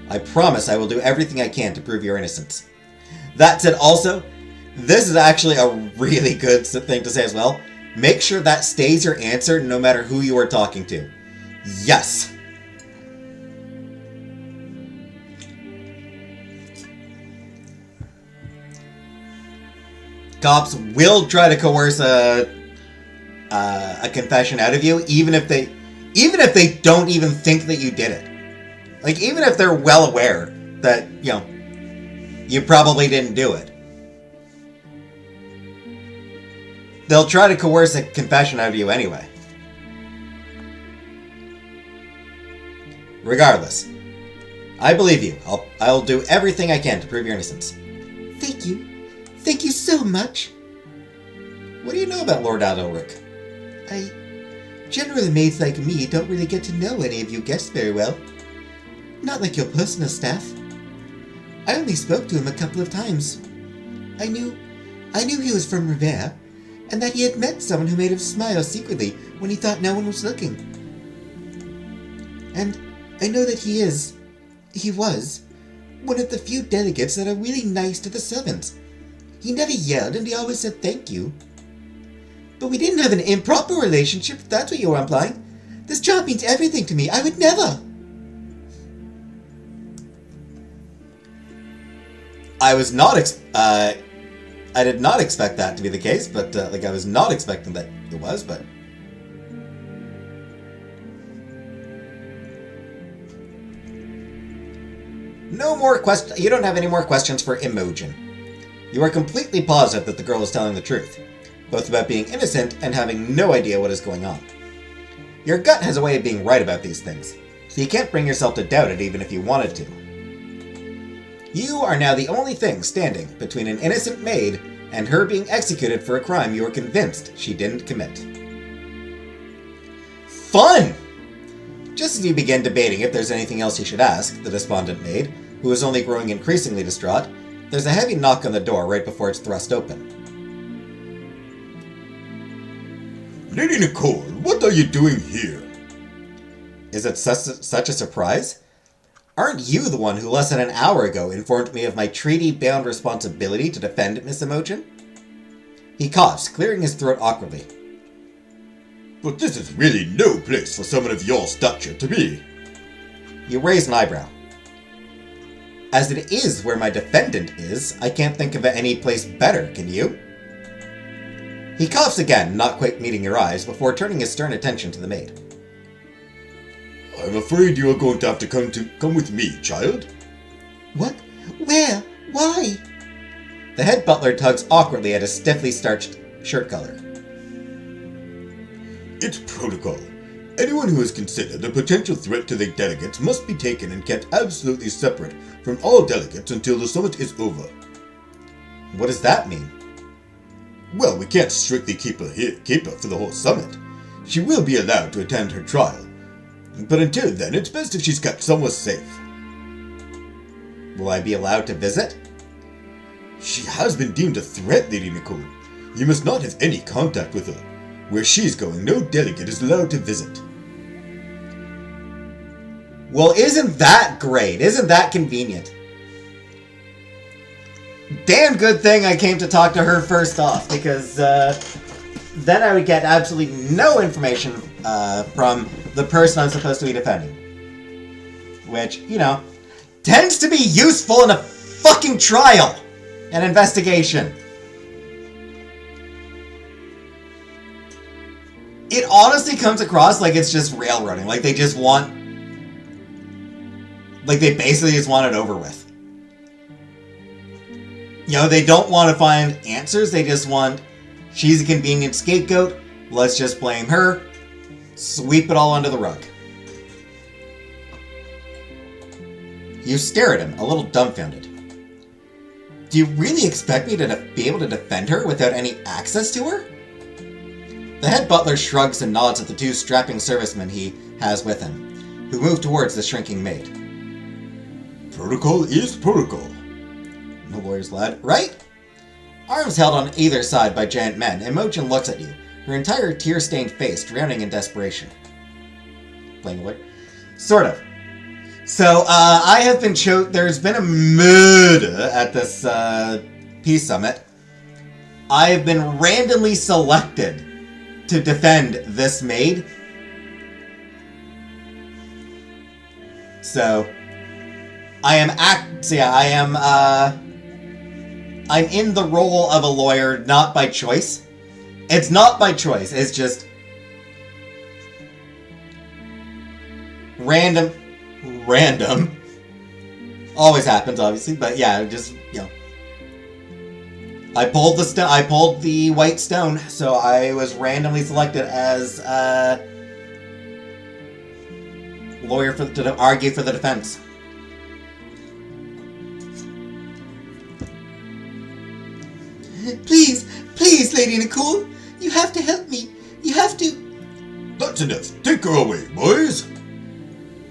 I promise I will do everything I can to prove your innocence. That said, also, this is actually a really good thing to say as well. Make sure that stays your answer no matter who you are talking to. Yes. Cops will try to coerce a confession out of you, even if they don't even think that you did it. Like, even if they're well aware that, you probably didn't do it. They'll try to coerce a confession out of you anyway. Regardless, I believe you. I'll do everything I can to prove your innocence. Thank you. Thank you so much. What do you know about Lord Adalric? Generally, maids like me don't really get to know any of you guests very well. Not like your personal staff. I only spoke to him a couple of times. I knew he was from Rivera, and that he had met someone who made him smile secretly when he thought no one was looking. And I know that he was, one of the few delegates that are really nice to the servants. He never yelled, and he always said thank you. But we didn't have an improper relationship, if that's what you were implying. This job means everything to me. I would never. I did not expect that to be the case, but, I was not expecting that it was, but... No more questions. You don't have any more questions for Imogen. You are completely positive that the girl is telling the truth, both about being innocent and having no idea what is going on. Your gut has a way of being right about these things, so you can't bring yourself to doubt it even if you wanted to. You are now the only thing standing between an innocent maid and her being executed for a crime you are convinced she didn't commit. Fun! Just as you begin debating if there's anything else you should ask the despondent maid, who is only growing increasingly distraught, there's a heavy knock on the door right before it's thrust open. Lady Nicole, what are you doing here? Is it such a surprise? Aren't you the one who less than an hour ago informed me of my treaty-bound responsibility to defend Miss Imogen? He coughs, clearing his throat awkwardly. But this is really no place for someone of your stature to be. You raise an eyebrow. As it is where my defendant is, I can't think of any place better, can you? He coughs again, not quite meeting your eyes, before turning his stern attention to the maid. I'm afraid you are going to have to come with me, child. What? Where? Why? The head butler tugs awkwardly at his stiffly starched shirt collar. It's protocol. Anyone who is considered a potential threat to the delegates must be taken and kept absolutely separate from all delegates until the summit is over. What does that mean? Well, we can't strictly keep her for the whole summit. She will be allowed to attend her trial. But until then, it's best if she's kept somewhere safe. Will I be allowed to visit? She has been deemed a threat, Lady Nicole. You must not have any contact with her. Where she's going, no delegate is allowed to visit. Well, isn't that great? Isn't that convenient? Damn good thing I came to talk to her first off, because then I would get absolutely no information from the person I'm supposed to be defending. Which, tends to be useful in a fucking trial and investigation. It honestly comes across like it's just railroading. Like they just want... Like they basically just want it over with. They don't want to find answers. They just want... She's a convenient scapegoat. Let's just blame her. Sweep it all under the rug. You stare at him, a little dumbfounded. Do you really expect me to be able to defend her without any access to her? The head butler shrugs and nods at the two strapping servicemen he has with him, who move towards the shrinking maid. Protocol is protocol. The lawyer's lad, right? Arms held on either side by giant men, Imogen looks at you, her entire tear-stained face drowning in desperation. Playing alert? Sort of. So, I have been there's been a murder at this, peace summit. I have been randomly selected to defend this maid. So, I'm in the role of a lawyer, not by choice. It's not by choice, it's just random. Always happens, obviously, but yeah, just, I pulled the white stone, so I was randomly selected as, lawyer to argue for the defense. Please, please, Lady Nicole, you have to help me. You have to. That's enough. Take her away, boys.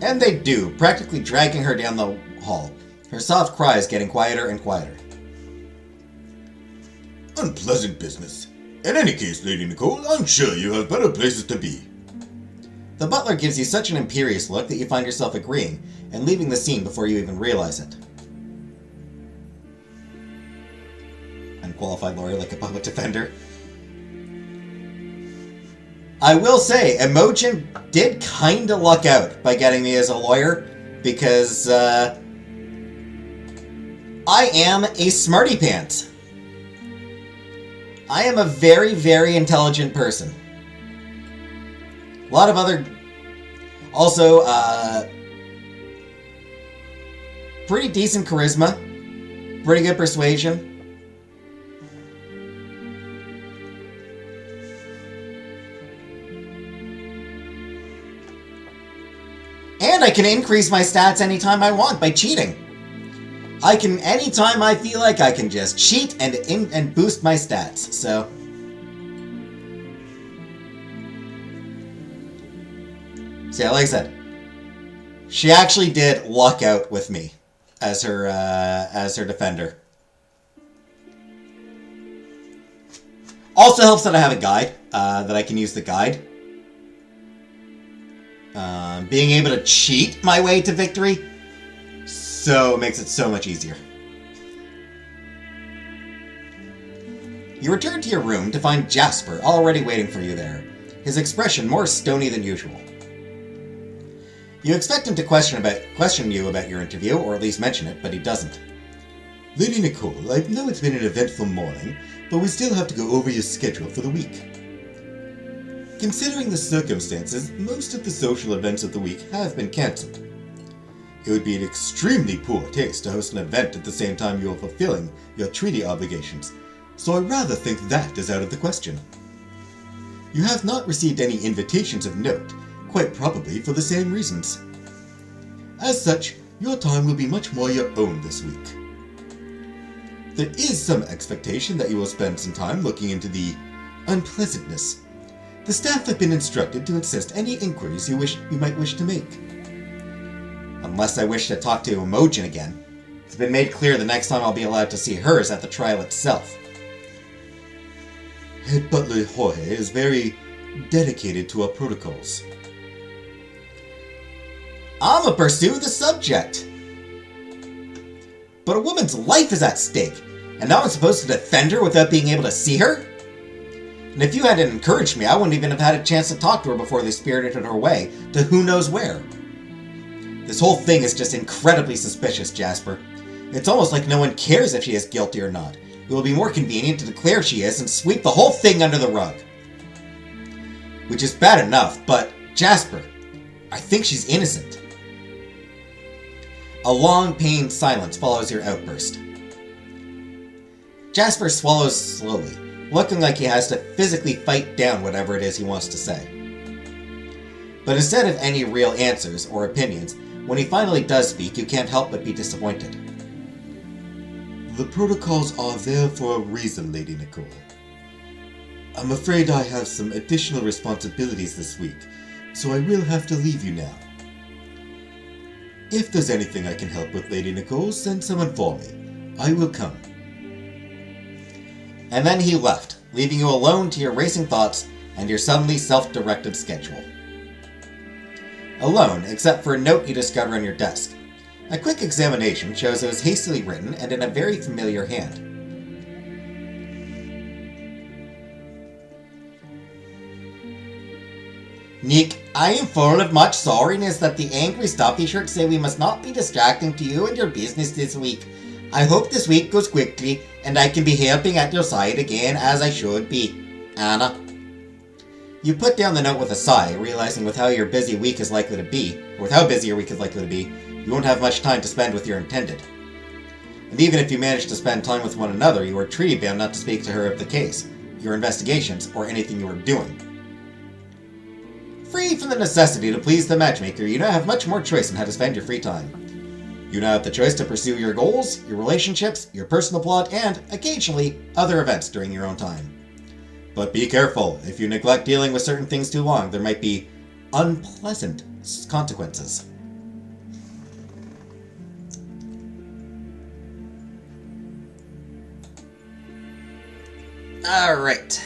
And they do, practically dragging her down the hall, her soft cries getting quieter and quieter. Unpleasant business. In any case, Lady Nicole, I'm sure you have better places to be. The butler gives you such an imperious look that you find yourself agreeing and leaving the scene before you even realize it. Unqualified lawyer like a public defender. I will say, Imogen did kinda luck out by getting me as a lawyer, because I am a smarty pants. I am a very, very intelligent person. A lot of other... Also, pretty decent charisma. Pretty good persuasion. And I can increase my stats anytime I want by cheating. I can, anytime I feel like, I can just cheat and boost my stats, so... So yeah, like I said, she actually did luck out with me as her defender. Also helps that I have a guide, that I can use the guide. Being able to cheat my way to victory, so it makes it so much easier. You return to your room to find Jasper already waiting for you there, his expression more stony than usual. You expect him to question you about your interview, or at least mention it, but he doesn't. Lady Nicole, I know it's been an eventful morning, but we still have to go over your schedule for the week. Considering the circumstances, most of the social events of the week have been cancelled. It would be an extremely poor taste to host an event at the same time you are fulfilling your treaty obligations, so I rather think that is out of the question. You have not received any invitations of note, quite probably for the same reasons. As such, your time will be much more your own this week. There is some expectation that you will spend some time looking into the unpleasantness. The staff have been instructed to insist any inquiries you might wish to make. Unless I wish to talk to Imogen again. It's been made clear the next time I'll be allowed to see her is at the trial itself. Head Butler Jorge is very dedicated to our protocols. I'ma pursue the subject. But a woman's life is at stake, and now I'm supposed to defend her without being able to see her? And if you hadn't encouraged me, I wouldn't even have had a chance to talk to her before they spirited her away to who knows where. This whole thing is just incredibly suspicious, Jasper. It's almost like no one cares if she is guilty or not. It will be more convenient to declare she is and sweep the whole thing under the rug. Which is bad enough, but Jasper, I think she's innocent. A long, pained silence follows your outburst. Jasper swallows slowly, looking like he has to physically fight down whatever it is he wants to say. But instead of any real answers or opinions, when he finally does speak, you can't help but be disappointed. The protocols are there for a reason, Lady Nicole. I'm afraid I have some additional responsibilities this week, so I will have to leave you now. If there's anything I can help with, Lady Nicole, send someone for me. I will come. And then he left, leaving you alone to your racing thoughts and your suddenly self-directed schedule. Alone, except for a note you discover on your desk. A quick examination shows it was hastily written and in a very familiar hand. Nick, I am full of much sorriness that the angry stuffy shirts say we must not be distracting to you and your business this week. I hope this week goes quickly, and I can be helping at your side again as I should be. Anna. You put down the note with a sigh, realizing with how your busy week is likely to be, or with how busy your week is likely to be, you won't have much time to spend with your intended. And even if you manage to spend time with one another, you are treaty bound not to speak to her of the case, your investigations, or anything you are doing. Free from the necessity to please the matchmaker, you now have much more choice in how to spend your free time. You now have the choice to pursue your goals, your relationships, your personal plot, and, occasionally, other events during your own time. But be careful. If you neglect dealing with certain things too long, there might be unpleasant consequences. Alright.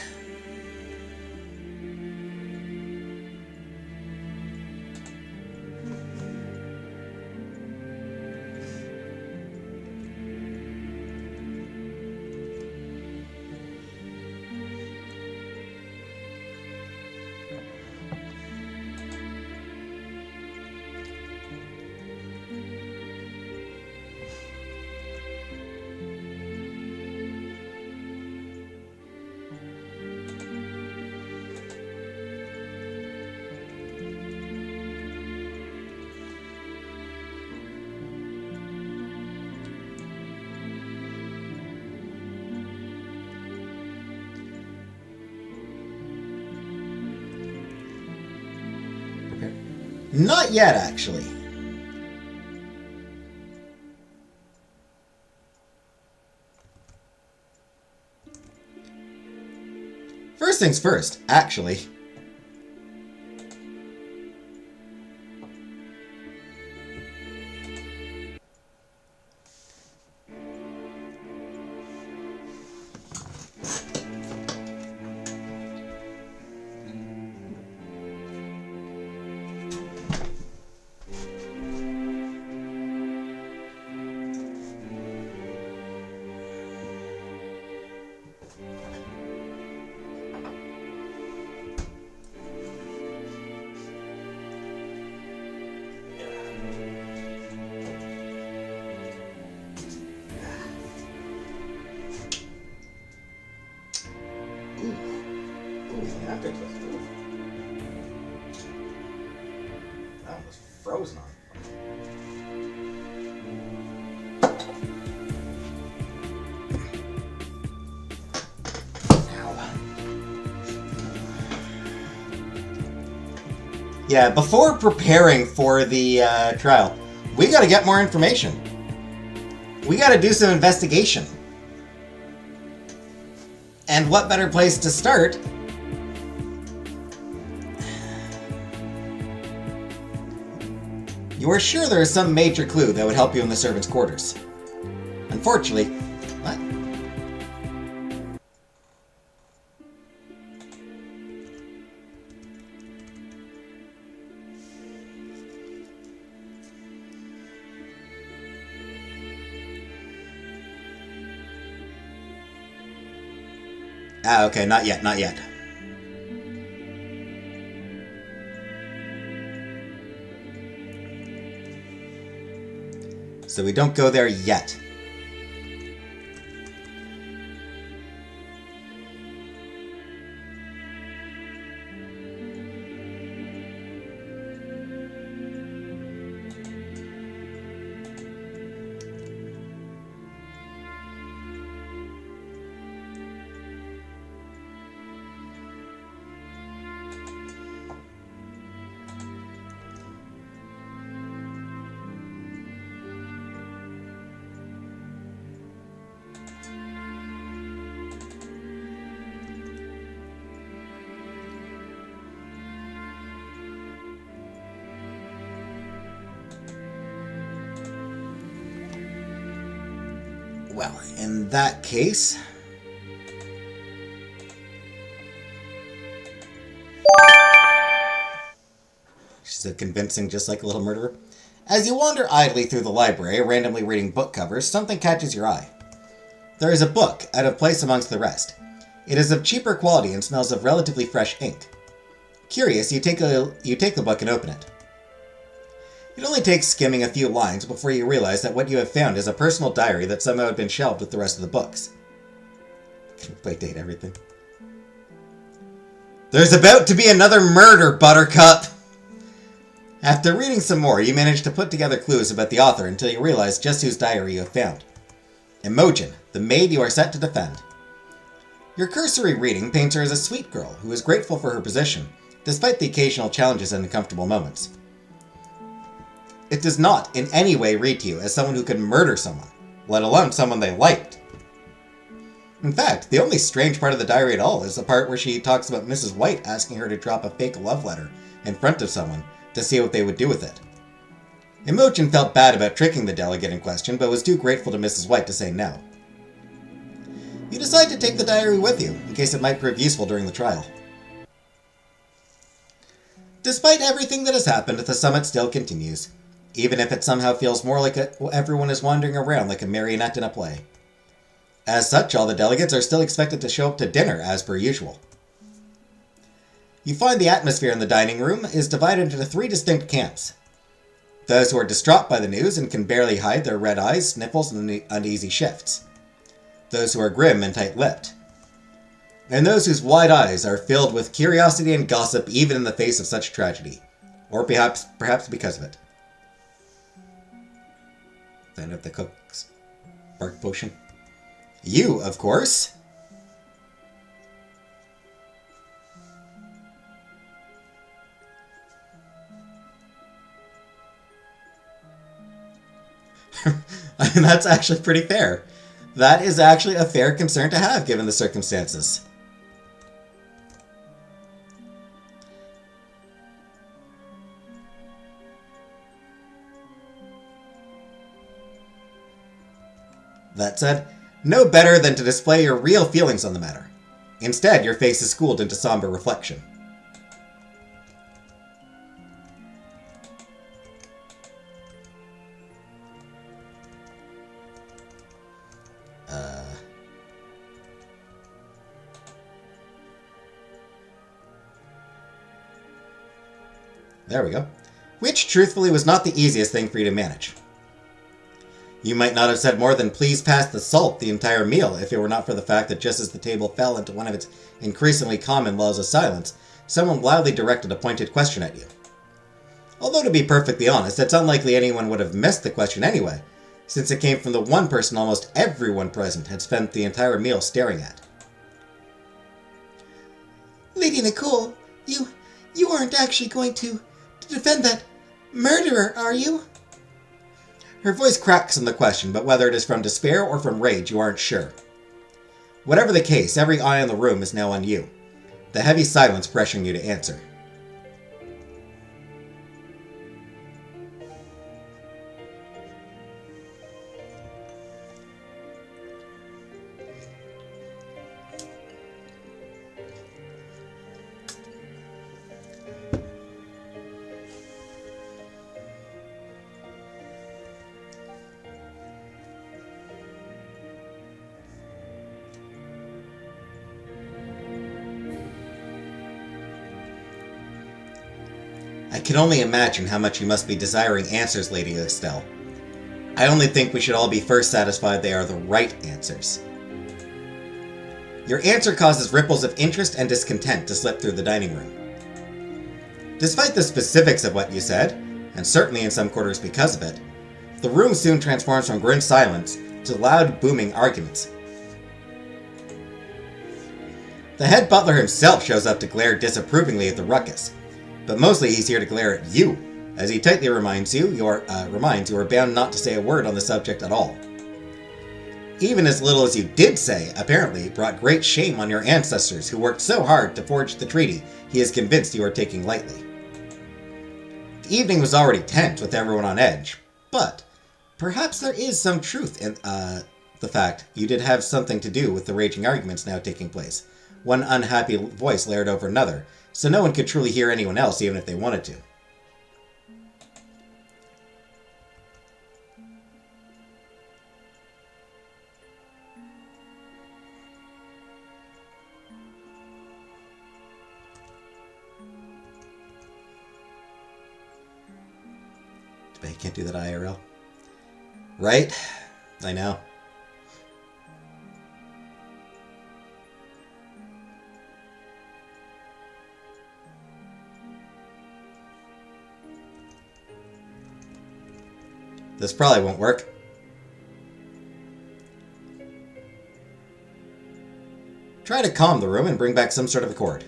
Not yet, actually. First things first, actually. That was frozen on. Yeah, before preparing for the trial, we gotta get more information. We gotta do some investigation. And what better place to start You are sure there is some major clue that would help you in the servants' quarters. Unfortunately, what? Ah, okay, not yet, not yet. So we don't go there yet. Well, in that case... She said convincing, just like a little murderer. As you wander idly through the library, randomly reading book covers, something catches your eye. There is a book, out of place amongst the rest. It is of cheaper quality and smells of relatively fresh ink. Curious, you take the book and open it. It only takes skimming a few lines before you realize that what you have found is a personal diary that somehow had been shelved with the rest of the books. Play date everything. There's about to be another murder, Buttercup! After reading some more, you manage to put together clues about the author until you realize just whose diary you have found. Imogen, the maid you are set to defend. Your cursory reading paints her as a sweet girl who is grateful for her position, despite the occasional challenges and uncomfortable moments. It does not in any way read to you as someone who could murder someone, let alone someone they liked. In fact, the only strange part of the diary at all is the part where she talks about Mrs. White asking her to drop a fake love letter in front of someone to see what they would do with it. Imogen felt bad about tricking the delegate in question, but was too grateful to Mrs. White to say no. You decide to take the diary with you, in case it might prove useful during the trial. Despite everything that has happened, the summit still continues, even if it somehow feels more like everyone is wandering around like a marionette in a play. As such, all the delegates are still expected to show up to dinner as per usual. You find the atmosphere in the dining room is divided into 3 distinct camps. Those who are distraught by the news and can barely hide their red eyes, sniffles, and uneasy shifts. Those who are grim and tight-lipped. And those whose wide eyes are filled with curiosity and gossip even in the face of such tragedy. Or perhaps because of it. Then of the cook's bark potion. You, of course. I mean, that's actually pretty fair. That is actually a fair concern to have, given the circumstances. That said, no better than to display your real feelings on the matter. Instead, your face is schooled into somber reflection. There we go. Which, truthfully, was not the easiest thing for you to manage. You might not have said more than "please pass the salt" the entire meal if it were not for the fact that just as the table fell into one of its increasingly common laws of silence, someone loudly directed a pointed question at you. Although, to be perfectly honest, it's unlikely anyone would have missed the question anyway, since it came from the one person almost everyone present had spent the entire meal staring at. Lady Nicole, you aren't actually going to defend that murderer, are you? Her voice cracks in the question, but whether it is from despair or from rage, you aren't sure. Whatever the case, every eye in the room is now on you, the heavy silence pressuring you to answer. I can only imagine how much you must be desiring answers, Lady Estelle. I only think we should all be first satisfied they are the right answers. Your answer causes ripples of interest and discontent to slip through the dining room. Despite the specifics of what you said, and certainly in some quarters because of it, the room soon transforms from grim silence to loud, booming arguments. The head butler himself shows up to glare disapprovingly at the ruckus, but mostly he's here to glare at you, as he tightly reminds you you are bound not to say a word on the subject at all. Even as little as you did say, apparently, brought great shame on your ancestors who worked so hard to forge the treaty he is convinced you are taking lightly. The evening was already tense with everyone on edge, but perhaps there is some truth in the fact you did have something to do with the raging arguments now taking place, one unhappy voice layered over another, so no one could truly hear anyone else even if they wanted to. But you can't do that IRL. Right? I know. This probably won't work. Try to calm the room and bring back some sort of accord.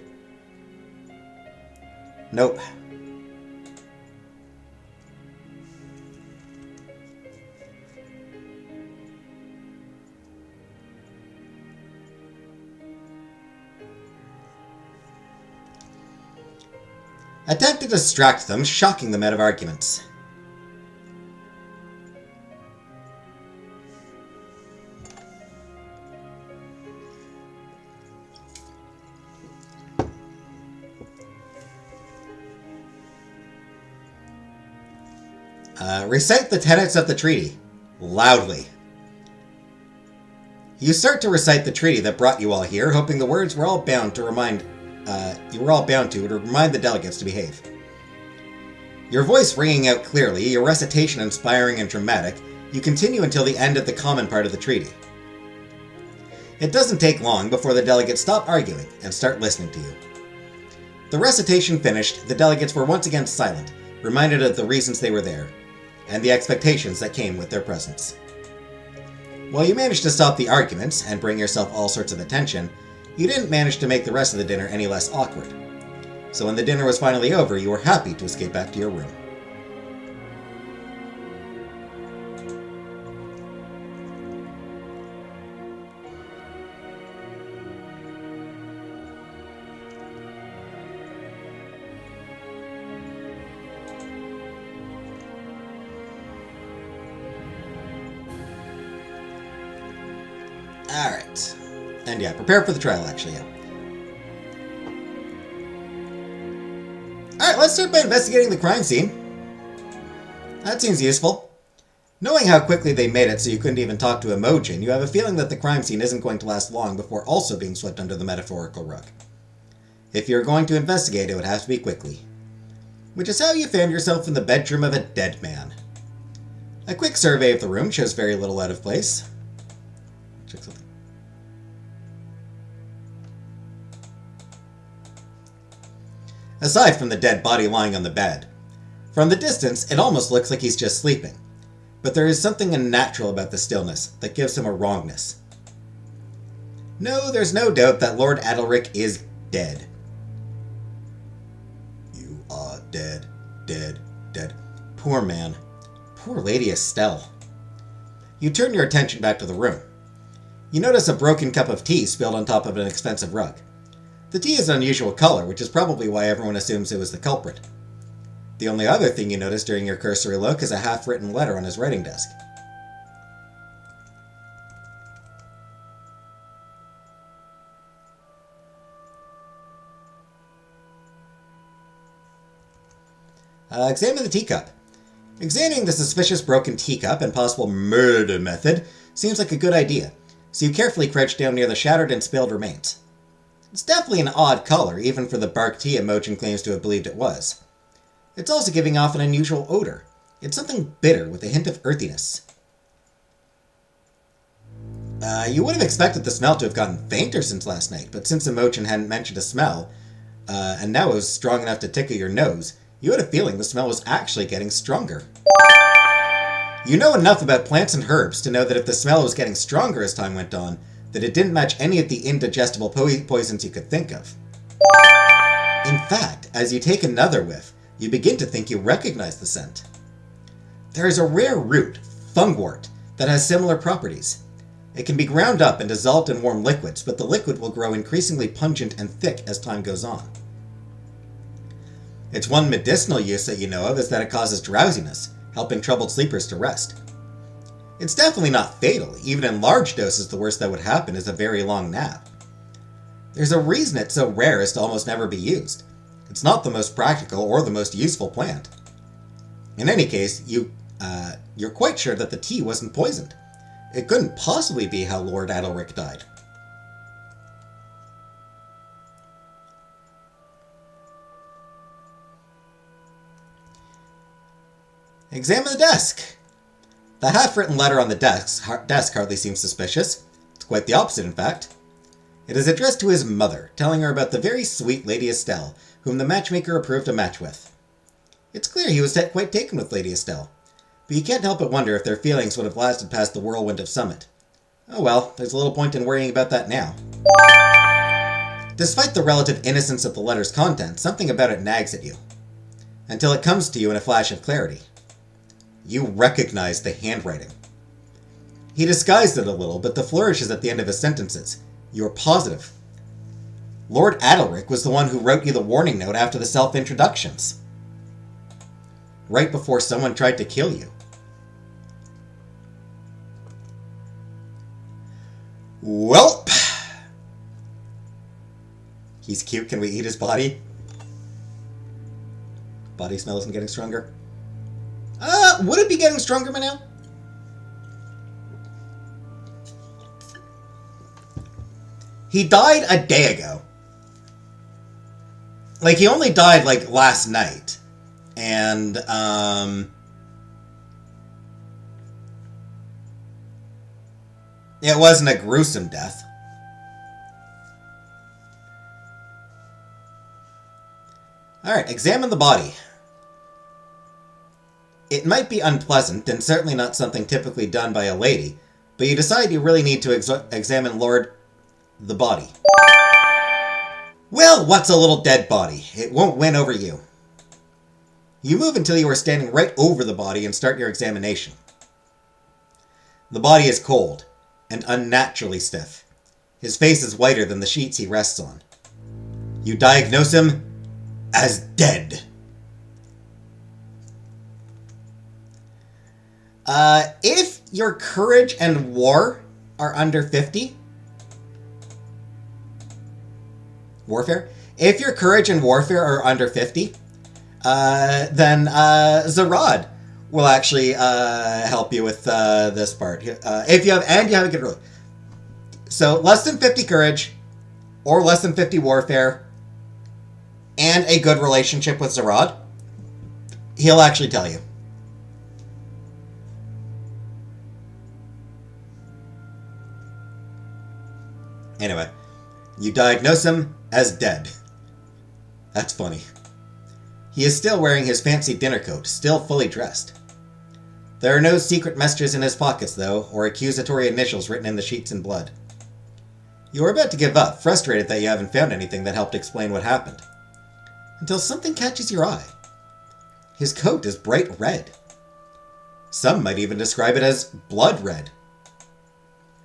Nope. Attempt to distract them, shocking them out of arguments. Recite the tenets of the treaty. Loudly. You start to recite the treaty that brought you all here, hoping the words were all bound to remind the delegates to behave. Your voice ringing out clearly, your recitation inspiring and dramatic, you continue until the end of the common part of the treaty. It doesn't take long before the delegates stop arguing and start listening to you. The recitation finished, the delegates were once again silent, reminded of the reasons they were there, and the expectations that came with their presence. While you managed to stop the arguments and bring yourself all sorts of attention, you didn't manage to make the rest of the dinner any less awkward. So when the dinner was finally over, you were happy to escape back to your room. Alright. And yeah, prepare for the trial, actually, yeah. Alright, let's start by investigating the crime scene. That seems useful. Knowing how quickly they made it so you couldn't even talk to Emojin, you have a feeling that the crime scene isn't going to last long before also being swept under the metaphorical rug. If you're going to investigate, it would have to be quickly. Which is how you found yourself in the bedroom of a dead man. A quick survey of the room shows very little out of place. Check something. Aside from the dead body lying on the bed. From the distance, it almost looks like he's just sleeping. But there is something unnatural about the stillness that gives him a wrongness. No, there's no doubt that Lord Adelric is dead. You are dead, dead, dead. Poor man. Poor Lady Estelle. You turn your attention back to the room. You notice a broken cup of tea spilled on top of an expensive rug. The tea is an unusual color, which is probably why everyone assumes it was the culprit. The only other thing you notice during your cursory look is a half-written letter on his writing desk. Examine the teacup. Examining the suspicious broken teacup and possible murder method seems like a good idea, so you carefully crouch down near the shattered and spilled remains. It's definitely an odd color, even for the bark tea Emojin claims to have believed it was. It's also giving off an unusual odor. It's something bitter with a hint of earthiness. You would have expected the smell to have gotten fainter since last night, but since Emojin hadn't mentioned a smell, and now it was strong enough to tickle your nose, you had a feeling the smell was actually getting stronger. You know enough about plants and herbs to know that if the smell was getting stronger as time went on, that it didn't match any of the indigestible poisons you could think of. In fact, as you take another whiff, you begin to think you recognize the scent. There is a rare root, fungwort, that has similar properties. It can be ground up and dissolved in warm liquids, but the liquid will grow increasingly pungent and thick as time goes on. Its one medicinal use that you know of is that it causes drowsiness, helping troubled sleepers to rest. It's definitely not fatal. Even in large doses, the worst that would happen is a very long nap. There's a reason it's so rare as to almost never be used. It's not the most practical or the most useful plant. In any case, you're quite sure that the tea wasn't poisoned. It couldn't possibly be how Lord Adelric died. Examine the desk. The half-written letter on the desk hardly seems suspicious. It's quite the opposite, in fact. It is addressed to his mother, telling her about the very sweet Lady Estelle, whom the matchmaker approved a match with. It's clear he was quite taken with Lady Estelle, but you can't help but wonder if their feelings would have lasted past the whirlwind of Summit. Oh well, there's little point in worrying about that now. Despite the relative innocence of the letter's content, something about it nags at you. Until it comes to you in a flash of clarity. You recognize the handwriting. He disguised it a little, but the flourishes at the end of his sentences. You're positive. Lord Adalric was the one who wrote you the warning note after the self-introductions. Right before someone tried to kill you. Welp. He's cute. Can we eat his body? Body smell isn't getting stronger. Would it be getting stronger by now? He died a day ago. Like, he only died, like, last night. And, it wasn't a gruesome death. Alright, examine the body. It might be unpleasant, and certainly not something typically done by a lady, but you decide you really need to examine the body. Well, what's a little dead body? It won't win over you. You move until you are standing right over the body and start your examination. The body is cold and unnaturally stiff. His face is whiter than the sheets he rests on. You diagnose him as dead. If your courage and war are under 50... Warfare? If your courage and warfare are under 50, then Zarad will actually help you with this part. If you have a good roll. So less than 50 courage, or less than 50 warfare, and a good relationship with Zarad, he'll actually tell you. Anyway, you diagnose him as dead. That's funny. He is still wearing his fancy dinner coat, still fully dressed. There are no secret messages in his pockets, though, or accusatory initials written in the sheets in blood. You are about to give up, frustrated that you haven't found anything that helped explain what happened. Until something catches your eye. His coat is bright red. Some might even describe it as blood red.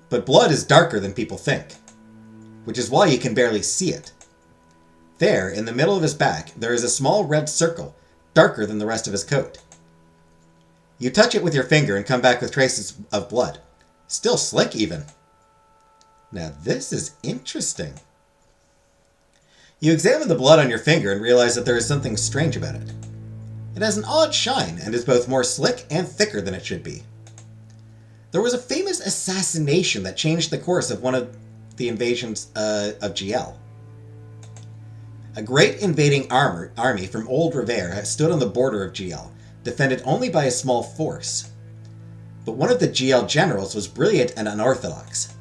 But blood is darker than people think, which is why you can barely see it. There, in the middle of his back, there is a small red circle, darker than the rest of his coat. You touch it with your finger and come back with traces of blood. Still slick, even. Now this is interesting. You examine the blood on your finger and realize that there is something strange about it. It has an odd shine and is both more slick and thicker than it should be. There was a famous assassination that changed the course of one of the invasions of GL. A great invading army from Old Revere had stood on the border of GL, defended only by a small force. But one of the GL generals was brilliant and unorthodox.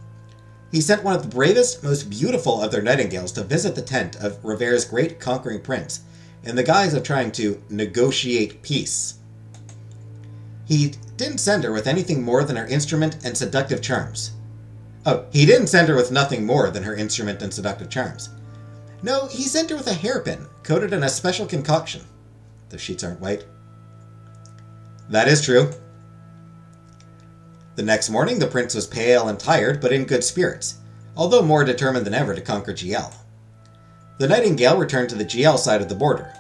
He sent one of the bravest, most beautiful of their nightingales to visit the tent of Revere's great conquering prince, in the guise of trying to negotiate peace. He didn't send her with anything more than her instrument and seductive charms. Oh, he didn't send her with nothing more than her instrument and seductive charms. No, he sent her with a hairpin, coated in a special concoction. The sheets aren't white. That is true. The next morning, the prince was pale and tired, but in good spirits, although more determined than ever to conquer GL. The nightingale returned to the GL side of the border.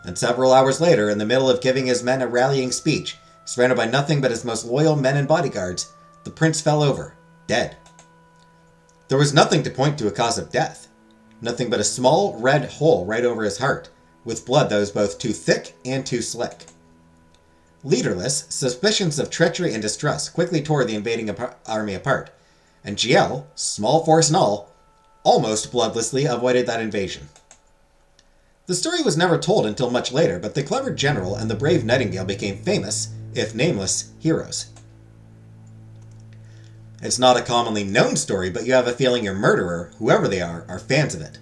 And several hours later, in the middle of giving his men a rallying speech, surrounded by nothing but his most loyal men and bodyguards, the prince fell over, dead. There was nothing to point to a cause of death. Nothing but a small red hole right over his heart, with blood that was both too thick and too slick. Leaderless, suspicions of treachery and distrust quickly tore the invading army apart, and GL, small force and all, almost bloodlessly avoided that invasion. The story was never told until much later, but the clever general and the brave nightingale became famous, if nameless, heroes. It's not a commonly known story, but you have a feeling your murderer, whoever they are fans of it.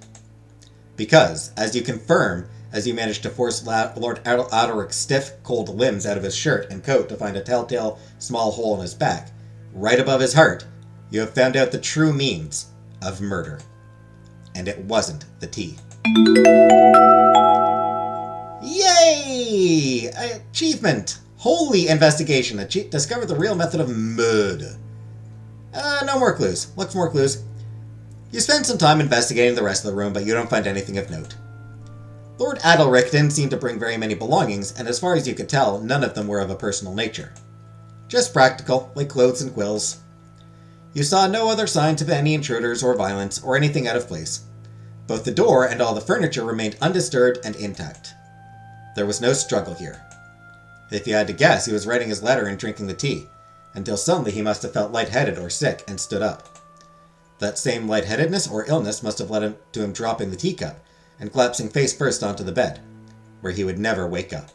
Because, as you confirm, as you manage to force Lord Adoric's stiff, cold limbs out of his shirt and coat to find a telltale small hole in his back, right above his heart, you have found out the true means of murder. and it wasn't the tea. Yay! Achievement! Holy investigation. Discover the real method of murder. No more clues. Look for more clues. You spend some time investigating the rest of the room, but you don't find anything of note. Lord Adelric didn't seem to bring very many belongings, and as far as you could tell, none of them were of a personal nature. Just practical, like clothes and quills. You saw no other signs of any intruders or violence, or anything out of place. Both the door and all the furniture remained undisturbed and intact. There was no struggle here. If you had to guess, he was writing his letter and drinking the tea, until suddenly he must have felt lightheaded or sick and stood up. That same lightheadedness or illness must have led to him dropping the teacup and collapsing face first onto the bed, where he would never wake up.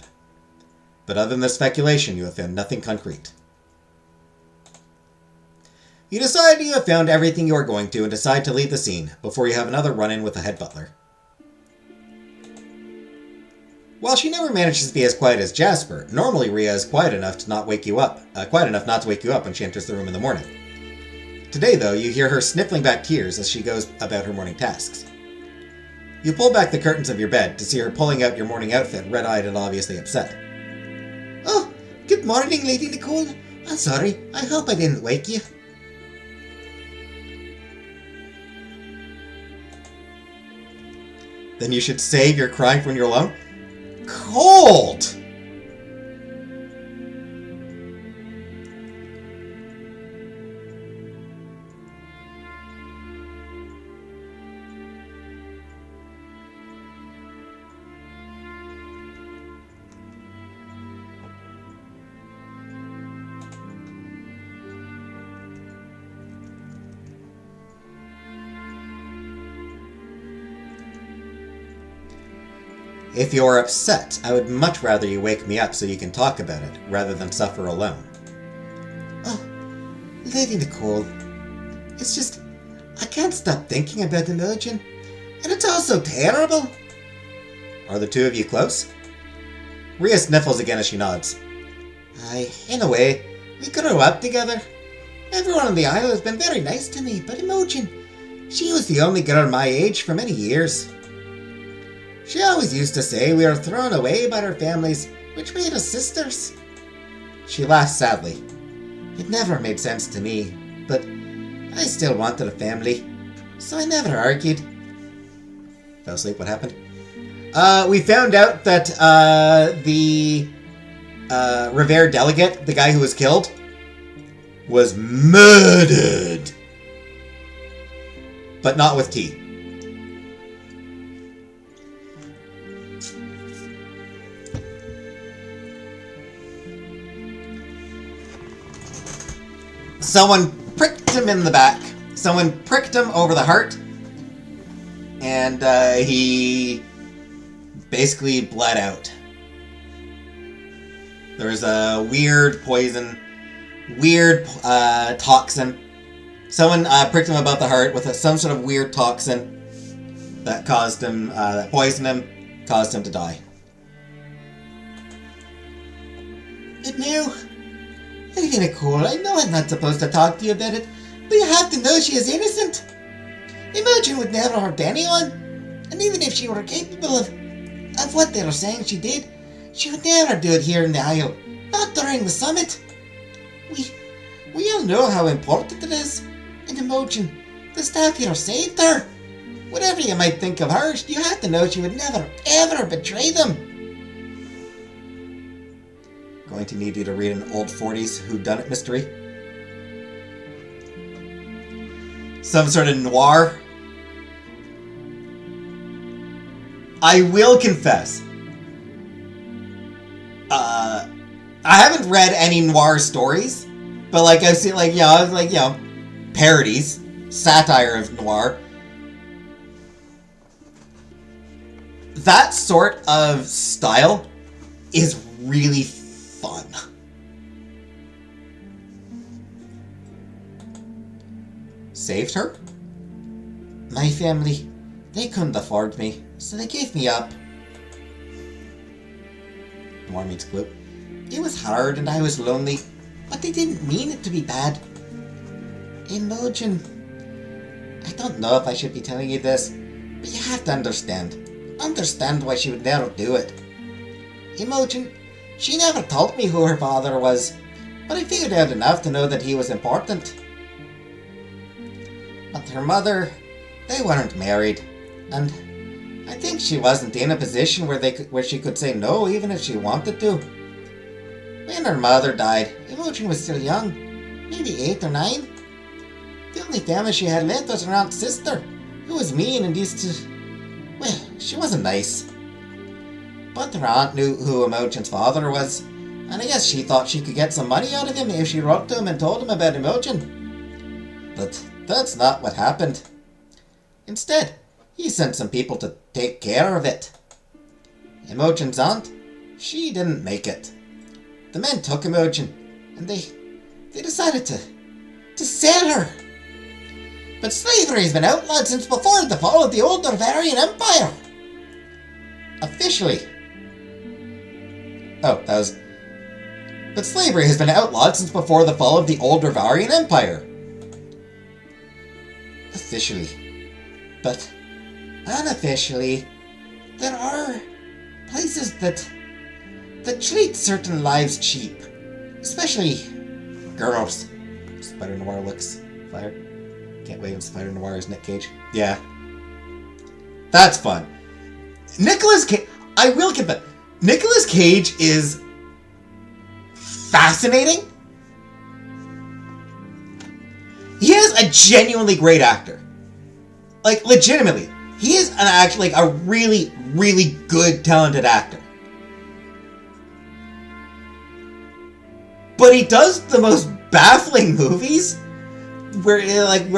But other than this speculation, you have found nothing concrete. You decide you have found everything you are going to and decide to leave the scene before you have another run-in with the head butler. While she never manages to be as quiet as Jasper, normally Rhea is quiet enough not to wake you up when she enters the room in the morning. Today, though, you hear her sniffling back tears as she goes about her morning tasks. You pull back the curtains of your bed to see her pulling out your morning outfit, red-eyed and obviously upset. Oh, good morning, Lady Nicole. I'm sorry. I hope I didn't wake you. Then you should save your crying when you're alone? Cold! If you're upset, I would much rather you wake me up so you can talk about it, rather than suffer alone. Oh, Lady Nicole. It's just, I can't stop thinking about Imogen. And it's all so terrible. Are the two of you close? Rhea sniffles again as she nods. Aye, in a way. We grew up together. Everyone on the isle has been very nice to me, but Imogen, she was the only girl my age for many years. She always used to say we were thrown away by our families, which made us sisters. She laughs sadly. It never made sense to me, but I still wanted a family, so I never argued. Fell asleep, what happened? We found out that the Revere delegate, the guy who was killed, was murdered. But not with tea. Someone pricked him in the back. Someone pricked him over the heart. And he basically bled out. There was a weird poison, toxin. Someone pricked him about the heart with some sort of weird toxin that caused him, that poisoned him, caused him to die. But now, Lady Nicole, I know I'm not supposed to talk to you about it, but you have to know she is innocent. Imogen would never hurt anyone, and even if she were capable of what they were saying she did, she would never do it here in the Isle, not during the summit. We all know how important it is, and Imogen, the staff here saved her. Whatever you might think of her, you have to know she would never, ever betray them. Going to need you to read an old 40s whodunit mystery. Some sort of noir. I will confess. I haven't read any noir stories, but like I've seen parodies, satire of noir. That sort of style is really fun. Saved her? My family, they couldn't afford me, so they gave me up. Noir means glue. It was hard and I was lonely, but they didn't mean it to be bad. Imogen, I don't know if I should be telling you this, But you have to understand why she would never do it. Imogen, she never told me who her father was, but I figured out enough to know that he was important. But her mother, they weren't married, and I think she wasn't in a position where she could say no even if she wanted to. When her mother died, Imogen was still young, maybe 8 or 9. The only family she had left was her aunt's sister, who was mean and used to... well, she wasn't nice. But her aunt knew who Imogen's father was, and I guess she thought she could get some money out of him if she wrote to him and told him about Imogen. But that's not what happened. Instead, he sent some people to take care of it. Imogen's aunt, she didn't make it. The men took Imogen, and they decided to sell her. But slavery has been outlawed since before the fall of the old Bavarian Empire. Officially. But slavery has been outlawed since before the fall of the old Bavarian Empire. Officially. But unofficially, there are places that treat certain lives cheap. Especially girls. Spider Noir looks fired. Can't wait when Spider Noir is Nick Cage. Yeah. That's fun. Nicolas Cage... I will get that. Nicolas Cage is fascinating. He is a genuinely great actor. Like, legitimately. He is a really, really good, talented actor. But he does the most baffling movies where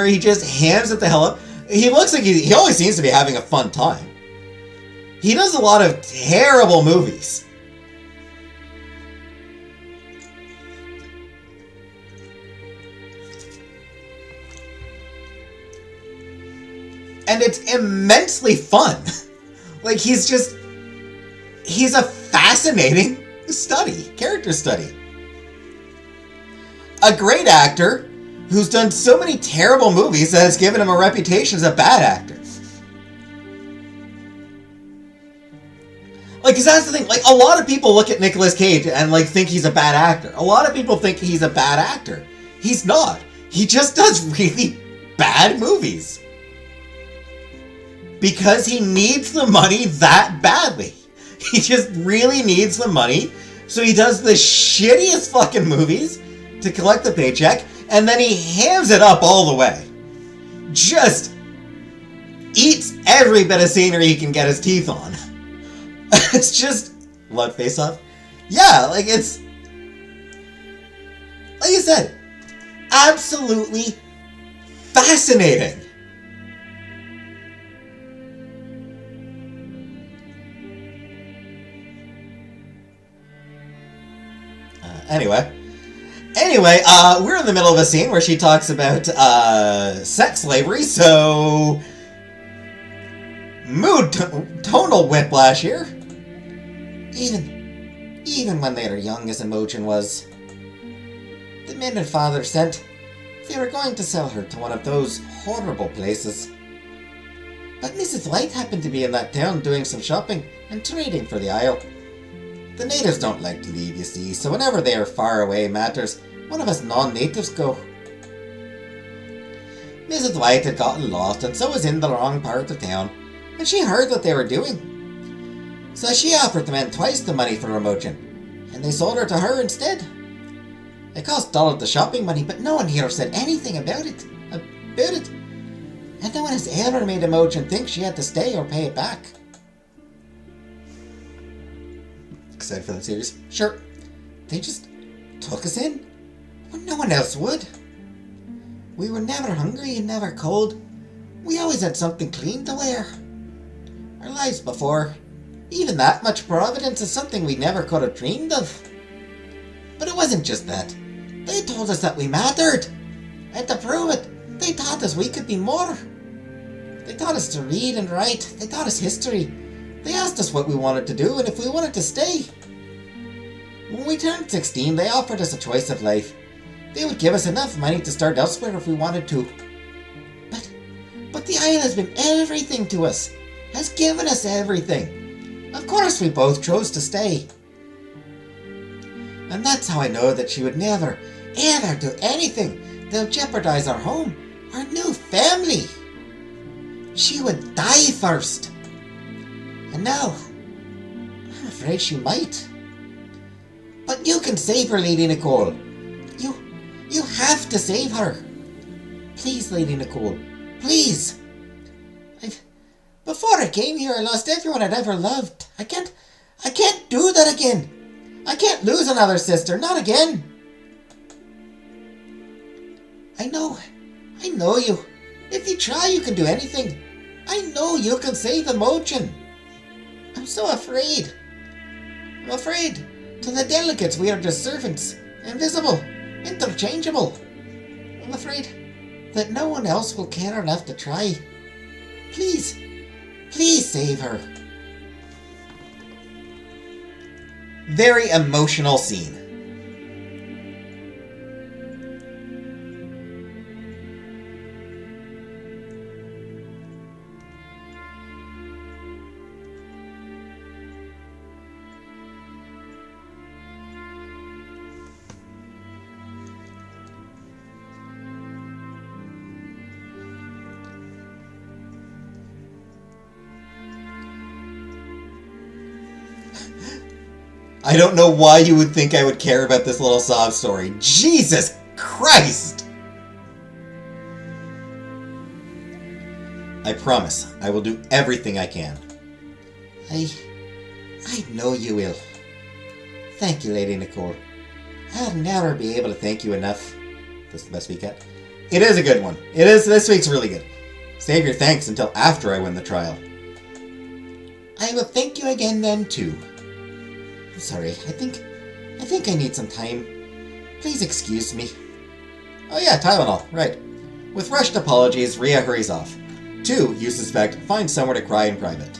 he just hams it the hell up. He looks like he always seems to be having a fun time. He does a lot of terrible movies. And it's immensely fun. Like, he's a fascinating character study. A great actor who's done so many terrible movies that has given him a reputation as a bad actor. Like, 'cause that's the thing. Like, a lot of people look at Nicolas Cage and, like, think he's a bad actor. A lot of people think he's a bad actor. He's not. He just does really bad movies. Because he needs the money that badly. He just really needs the money. So he does the shittiest fucking movies to collect the paycheck, and then he hams it up all the way. Just eats every bit of scenery he can get his teeth on. It's just... Blood Face Off? Yeah, like, it's... Like I said, absolutely fascinating. Anyway, we're in the middle of a scene where she talks about sex slavery, so tonal whiplash here. Even when they were young as Imogen was, the men her father sent, they were going to sell her to one of those horrible places. But Mrs. White happened to be in that town doing some shopping and trading for the Isle. The natives don't like to leave, you see, so whenever they are far away matters, one of us non-natives go. Mrs. White had gotten lost and so was in the wrong part of town, and she heard what they were doing. So she offered the men twice the money for Imogen, and they sold her to her instead. It cost all of the shopping money, but no one here said anything about it. And no one has ever made Imogen think she had to stay or pay it back. Excited for that series? Sure. They just took us in when no one else would. We were never hungry and never cold. We always had something clean to wear. Our lives before, even that much providence is something we never could have dreamed of. But it wasn't just that. They told us that we mattered. And to prove it, they taught us we could be more. They taught us to read and write. They taught us history. They asked us what we wanted to do and if we wanted to stay. When we turned 16, they offered us a choice of life. They would give us enough money to start elsewhere if we wanted to. But the Isle has been everything to us, has given us everything. Of course we both chose to stay. And that's how I know that she would never, ever do anything that would jeopardize our home, our new family. She would die first. And now, I'm afraid she might. But you can save her, Lady Nicole. You have to save her. Please, Lady Nicole. Please. Before I came here, I lost everyone I'd ever loved. I can't do that again. I can't lose another sister, not again. I know you. If you try, you can do anything. I know you can save Imogen. I'm so afraid. I'm afraid. To the delegates, we are just servants. Invisible. Interchangeable. I'm afraid that no one else will care enough to try. Please save her. Very emotional scene. I don't know why you would think I would care about this little sob story. Jesus Christ! I promise, I will do everything I can. I know you will. Thank you, Lady Nicole. I'll never be able to thank you enough. This is the best week yet? It is a good one. It is. This week's really good. Save your thanks until after I win the trial. I will thank you again then, too. I'm sorry, I think I need some time. Please excuse me. Oh yeah, Tylenol, right. With rushed apologies, Rhea hurries off. 2, you suspect, find somewhere to cry in private.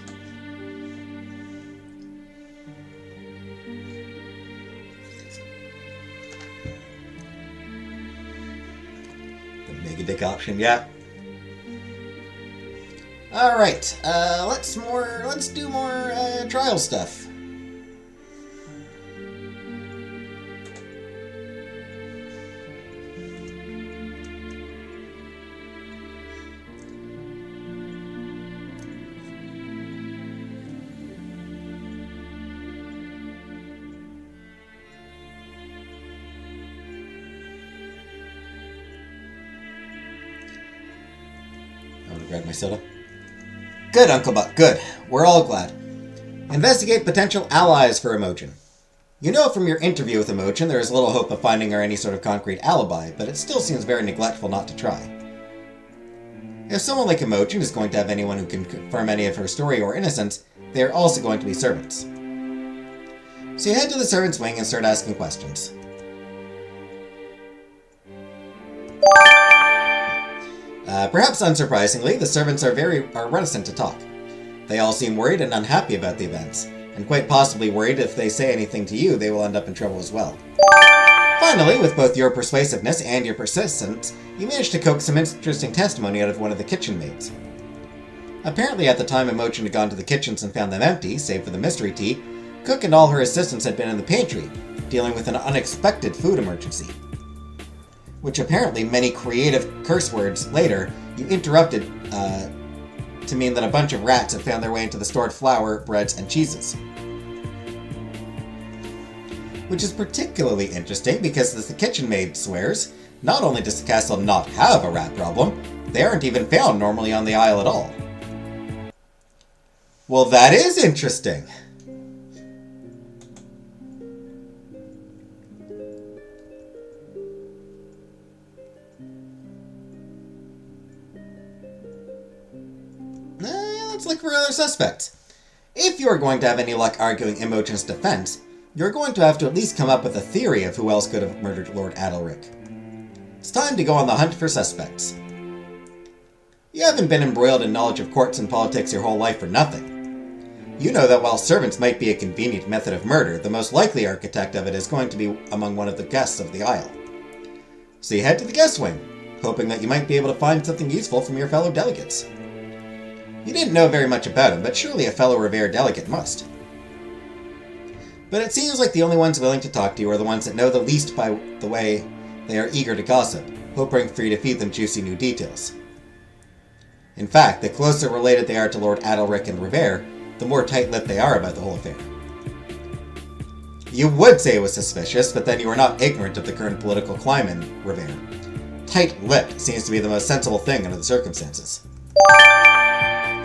The mega dick option, yeah. Alright, let's do more trial stuff. Grab my soda. Good, Uncle Buck, good. We're all glad. Investigate potential allies for Imogen. You know from your interview with Imogen there is little hope of finding her any sort of concrete alibi, but it still seems very neglectful not to try. If someone like Imogen is going to have anyone who can confirm any of her story or innocence, they are also going to be servants. So you head to the servants' wing and start asking questions. Perhaps unsurprisingly, the servants are reticent to talk. They all seem worried and unhappy about the events, and quite possibly worried if they say anything to you, they will end up in trouble as well. Finally, with both your persuasiveness and your persistence, you manage to coax some interesting testimony out of one of the kitchen maids. Apparently at the time Imogen had gone to the kitchens and found them empty, save for the mystery tea, Cook and all her assistants had been in the pantry, dealing with an unexpected food emergency. Which apparently many creative curse words later, you interrupted to mean that a bunch of rats had found their way into the stored flour, breads, and cheeses. Which is particularly interesting because, as the kitchen maid swears, not only does the castle not have a rat problem, they aren't even found normally on the Isle at all. Well, that is interesting. Let's look for other suspects. If you are going to have any luck arguing Imogen's defense, you're going to have to at least come up with a theory of who else could have murdered Lord Adalric. It's time to go on the hunt for suspects. You haven't been embroiled in knowledge of courts and politics your whole life for nothing. You know that while servants might be a convenient method of murder, the most likely architect of it is going to be among one of the guests of the Isle. So you head to the guest wing, hoping that you might be able to find something useful from your fellow delegates. You didn't know very much about him, but surely a fellow Revere delegate must. But it seems like the only ones willing to talk to you are the ones that know the least by the way they are eager to gossip, hoping for you to feed them juicy new details. In fact, the closer related they are to Lord Adalric and Revere, the more tight-lipped they are about the whole affair. You would say it was suspicious, but then you are not ignorant of the current political climate in Revere. Tight-lipped seems to be the most sensible thing under the circumstances.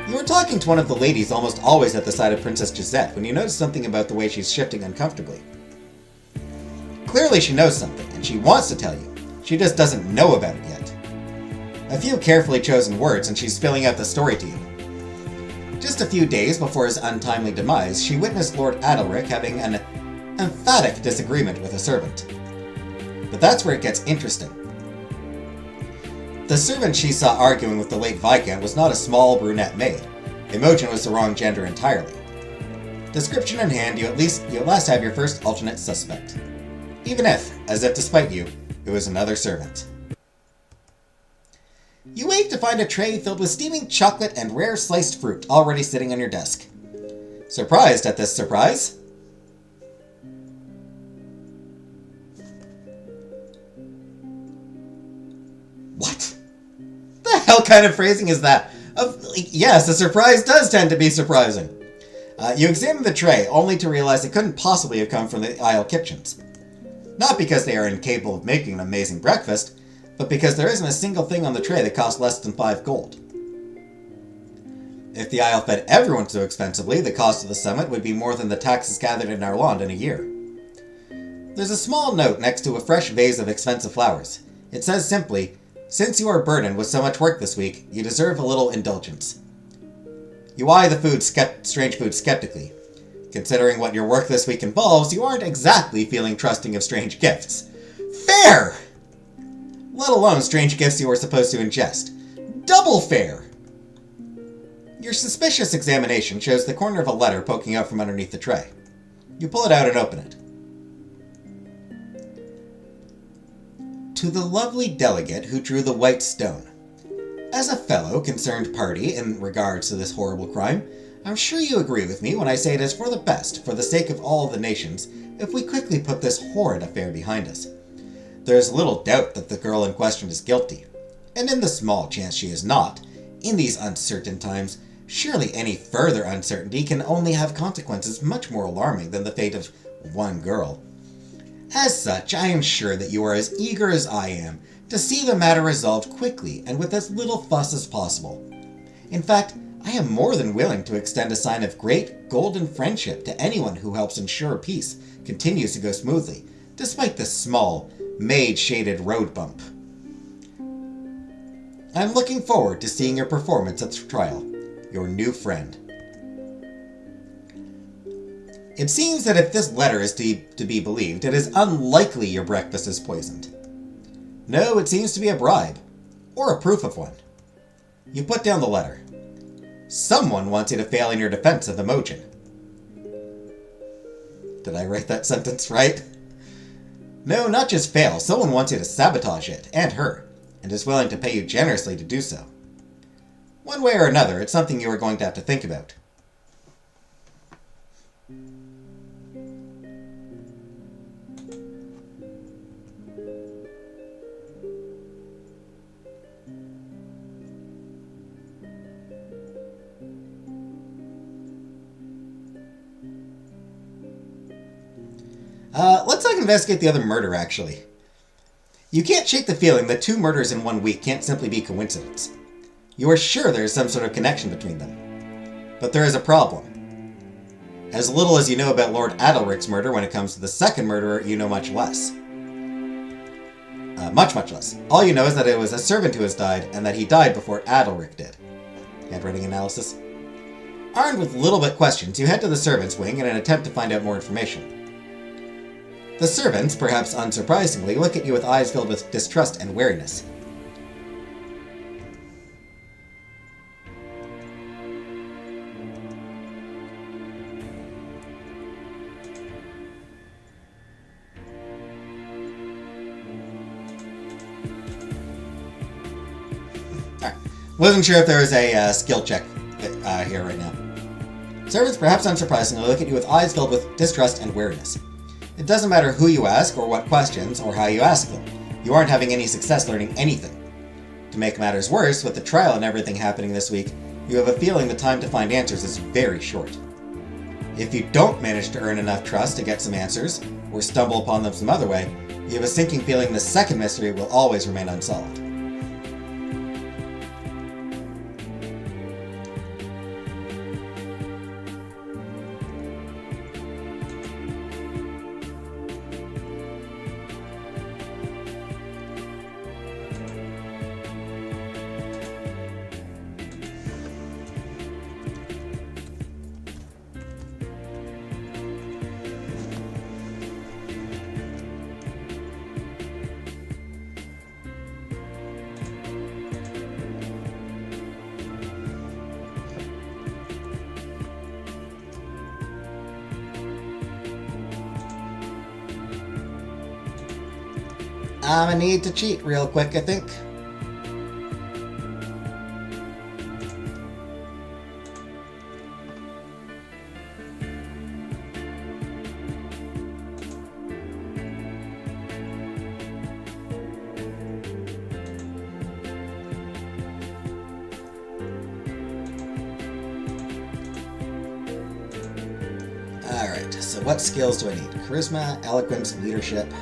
You were talking to one of the ladies almost always at the side of Princess Gisette when you noticed something about the way she's shifting uncomfortably. Clearly she knows something, and she wants to tell you. She just doesn't know about it yet. A few carefully chosen words, and she's spilling out the story to you. Just a few days before his untimely demise, she witnessed Lord Adalric having an emphatic disagreement with a servant. But that's where it gets interesting. The servant she saw arguing with the late Viscount was not a small brunette maid. Imogen was the wrong gender entirely. Description in hand, you at last have your first alternate suspect. Even if, as if to spite you, it was another servant. You wake to find a tray filled with steaming chocolate and rare sliced fruit already sitting on your desk. Surprised at this surprise? What? The hell kind of phrasing is that? Yes, a surprise does tend to be surprising. You examine the tray, only to realize it couldn't possibly have come from the Isle kitchens. Not because they are incapable of making an amazing breakfast, but because there isn't a single thing on the tray that costs less than 5 gold. If the Isle fed everyone so expensively, the cost of the summit would be more than the taxes gathered in Narland in a year. There's a small note next to a fresh vase of expensive flowers. It says simply, "Since you are burdened with so much work this week, you deserve a little indulgence." You eye the strange food skeptically. Considering what your work this week involves, you aren't exactly feeling trusting of strange gifts. Fair! Let alone strange gifts you were supposed to ingest. Double fair! Your suspicious examination shows the corner of a letter poking out from underneath the tray. You pull it out and open it. To the lovely delegate who drew the white stone. As a fellow concerned party in regards to this horrible crime, I'm sure you agree with me when I say it is for the best, for the sake of all the nations, if we quickly put this horrid affair behind us. There is little doubt that the girl in question is guilty, and in the small chance she is not, in these uncertain times, surely any further uncertainty can only have consequences much more alarming than the fate of one girl. As such, I am sure that you are as eager as I am to see the matter resolved quickly and with as little fuss as possible. In fact, I am more than willing to extend a sign of great golden friendship to anyone who helps ensure peace continues to go smoothly, despite this small, maid-shaded road bump. I'm looking forward to seeing your performance at the trial. Your new friend. It seems that if this letter is to be believed, it is unlikely your breakfast is poisoned. No, it seems to be a bribe, or a proof of one. You put down the letter. Someone wants you to fail in your defense of Imogen. Did I write that sentence right? No, not just fail. Someone wants you to sabotage it, and her, and is willing to pay you generously to do so. One way or another, it's something you are going to have to think about. Let's investigate the other murder, actually. You can't shake the feeling that 2 murders in 1 week can't simply be coincidence. You are sure there is some sort of connection between them. But there is a problem. As little as you know about Lord Adalric's murder when it comes to the second murderer, you know much less. Much less. All you know is that it was a servant who has died, and that he died before Adalric did. Handwriting analysis. Armed with little but questions, you head to the servants' wing in an attempt to find out more information. The servants, perhaps unsurprisingly, look at you with eyes filled with distrust and wariness. Wasn't sure if there was a skill check here right now. Servants, perhaps unsurprisingly, look at you with eyes filled with distrust and wariness. It doesn't matter who you ask or what questions or how you ask them. You aren't having any success learning anything. To make matters worse, with the trial and everything happening this week, you have a feeling the time to find answers is very short. If you don't manage to earn enough trust to get some answers, or stumble upon them some other way, you have a sinking feeling the second mystery will always remain unsolved. I'm gonna need to cheat real quick, I think. Alright, so what skills do I need? Charisma, eloquence, leadership.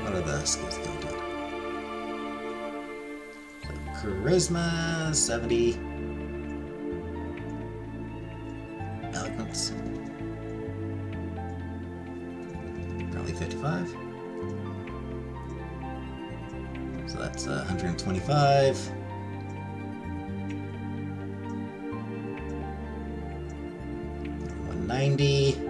What are the skills that I did? So charisma, 70. Eloquence. Probably 55. So that's 125. $190.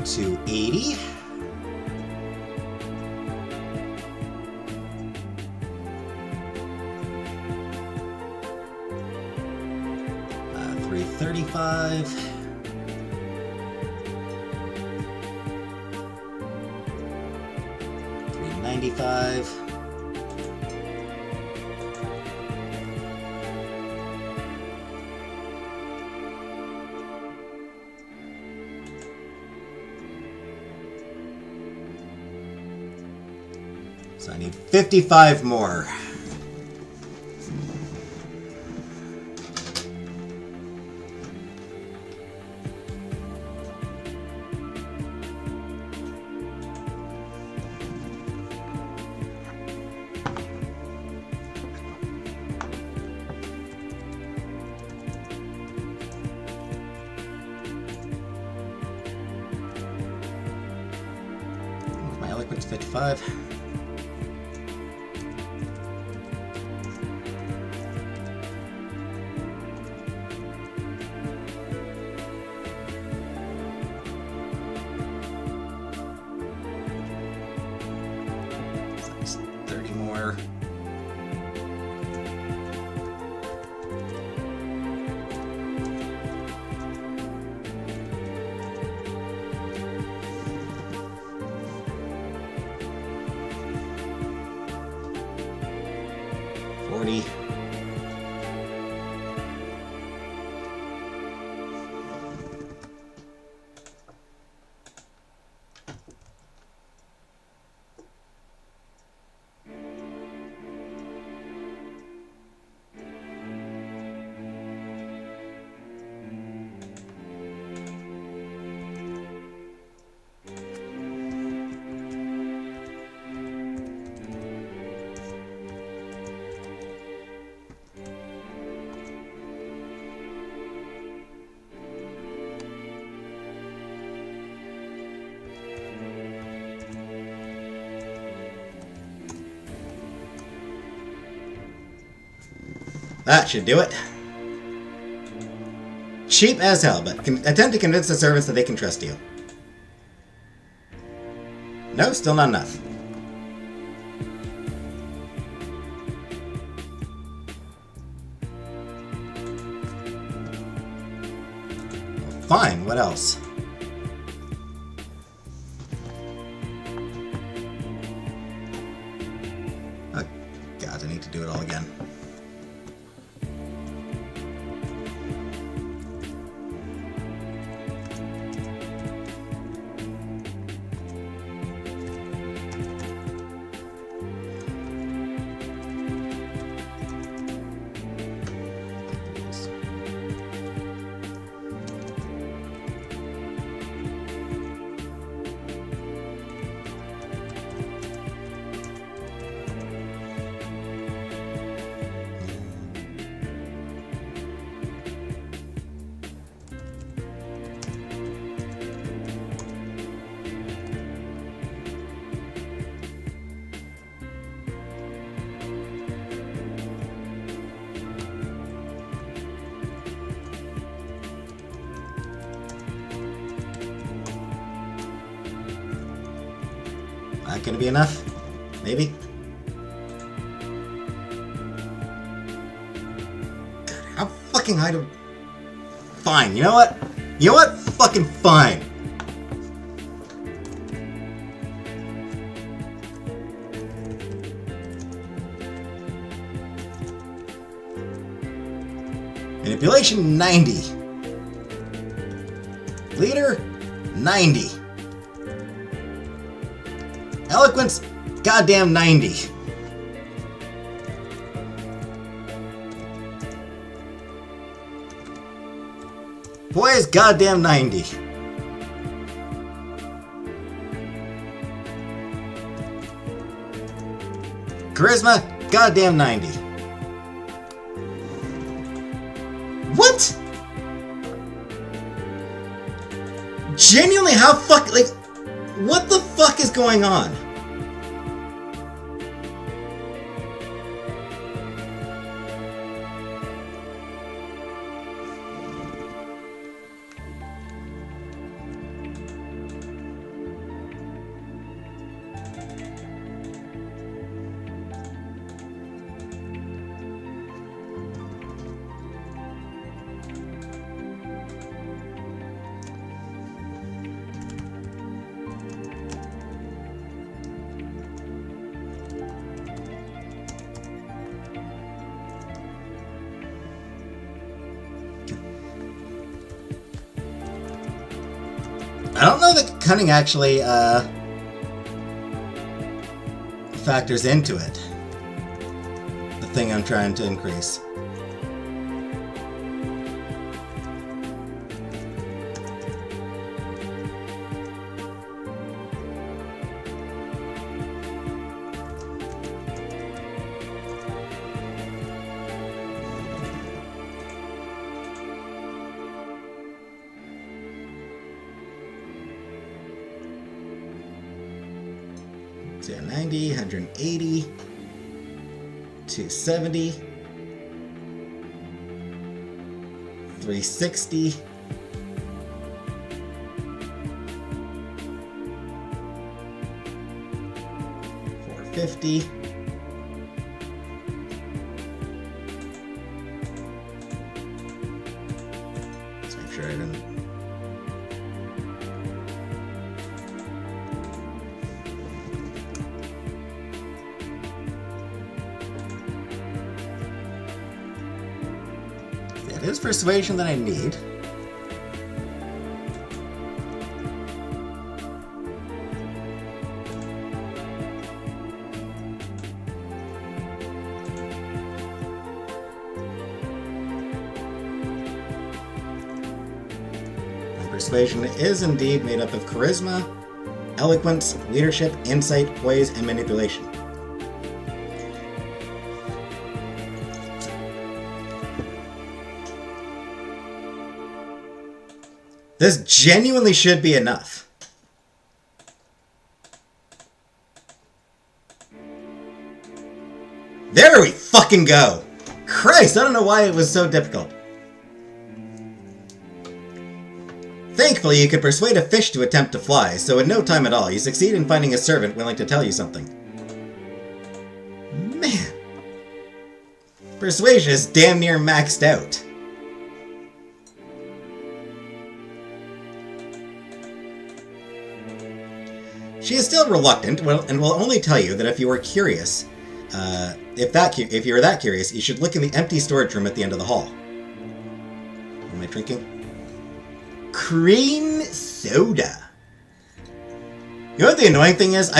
$280. $335. $395. So I need 55 more. My eloquence 55. So that's 30 more. That should do it. Cheap as hell, but attempt to convince the servants that they can trust you. No, still not enough. Fine, what else? Oh, God, I need to do it all again. Not gonna be enough? Maybe? God, how fucking high do... Fine, you know what? You know what? Fucking fine. Manipulation, 90. Leader, 90. Eloquence, goddamn 90. Poise, goddamn 90. Charisma, goddamn 90. What? Genuinely, how fuck, like, what the fuck is going on? I don't know that cunning actually factors into it. The thing I'm trying to increase. So yeah, 90, 180, 270, 360, 450, 'Let's make sure I didn't. It is persuasion that I need. And persuasion is indeed made up of charisma, eloquence, leadership, insight, poise, and manipulation. This genuinely should be enough. There we fucking go. Christ, I don't know why it was so difficult. Thankfully, you could persuade a fish to attempt to fly, so in no time at all, you succeed in finding a servant willing to tell you something. Man. Persuasion is damn near maxed out. She is still reluctant, and will only tell you that if you were curious, if you were that curious, you should look in the empty storage room at the end of the hall. What am I drinking? Cream soda. You know what the annoying thing is?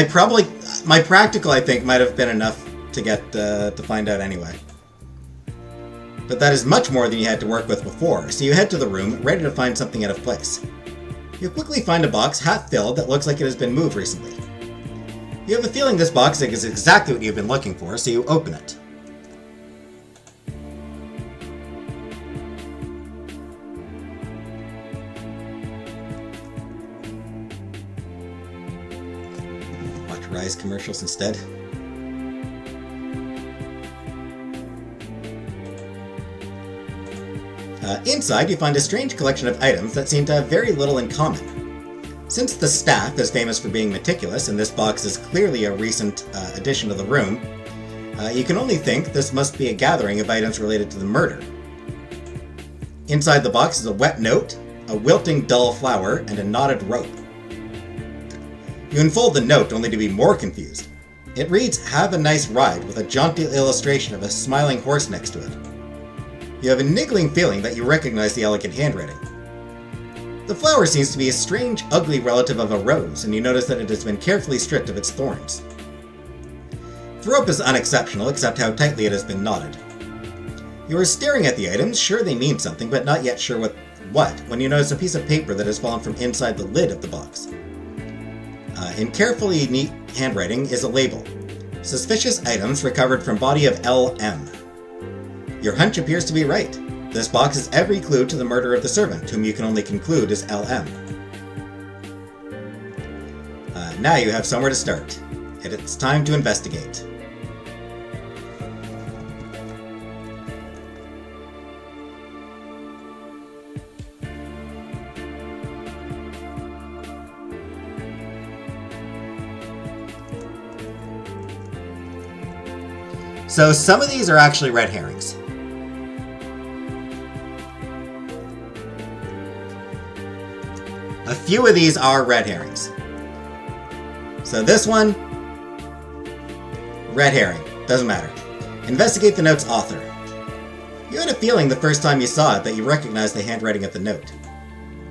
My practical, I think, might have been enough to get to find out anyway. But that is much more than you had to work with before, so you head to the room, ready to find something out of place. You quickly find a box half filled that looks like it has been moved recently. You have a feeling this box is exactly what you've been looking for, so you open it. Watch Rise commercials instead. Inside, you find a strange collection of items that seem to have very little in common. Since the staff is famous for being meticulous, and this box is clearly a recent addition to the room, you can only think this must be a gathering of items related to the murder. Inside the box is a wet note, a wilting dull flower, and a knotted rope. You unfold the note only to be more confused. It reads, "Have a nice ride," with a jaunty illustration of a smiling horse next to it. You have a niggling feeling that you recognize the elegant handwriting. The flower seems to be a strange, ugly relative of a rose, and you notice that it has been carefully stripped of its thorns. The rope is unexceptional, except how tightly it has been knotted. You are staring at the items, sure they mean something, but not yet sure what, when you notice a piece of paper that has fallen from inside the lid of the box. In carefully neat handwriting is a label. Suspicious items recovered from body of LM. Your hunch appears to be right. This box has every clue to the murder of the servant, whom you can only conclude is LM. Now you have somewhere to start, and it's time to investigate. So some of these are actually red herrings. A few of these are red herrings. So this one, red herring. Doesn't matter. Investigate the note's author. You had a feeling the first time you saw it that you recognized the handwriting of the note.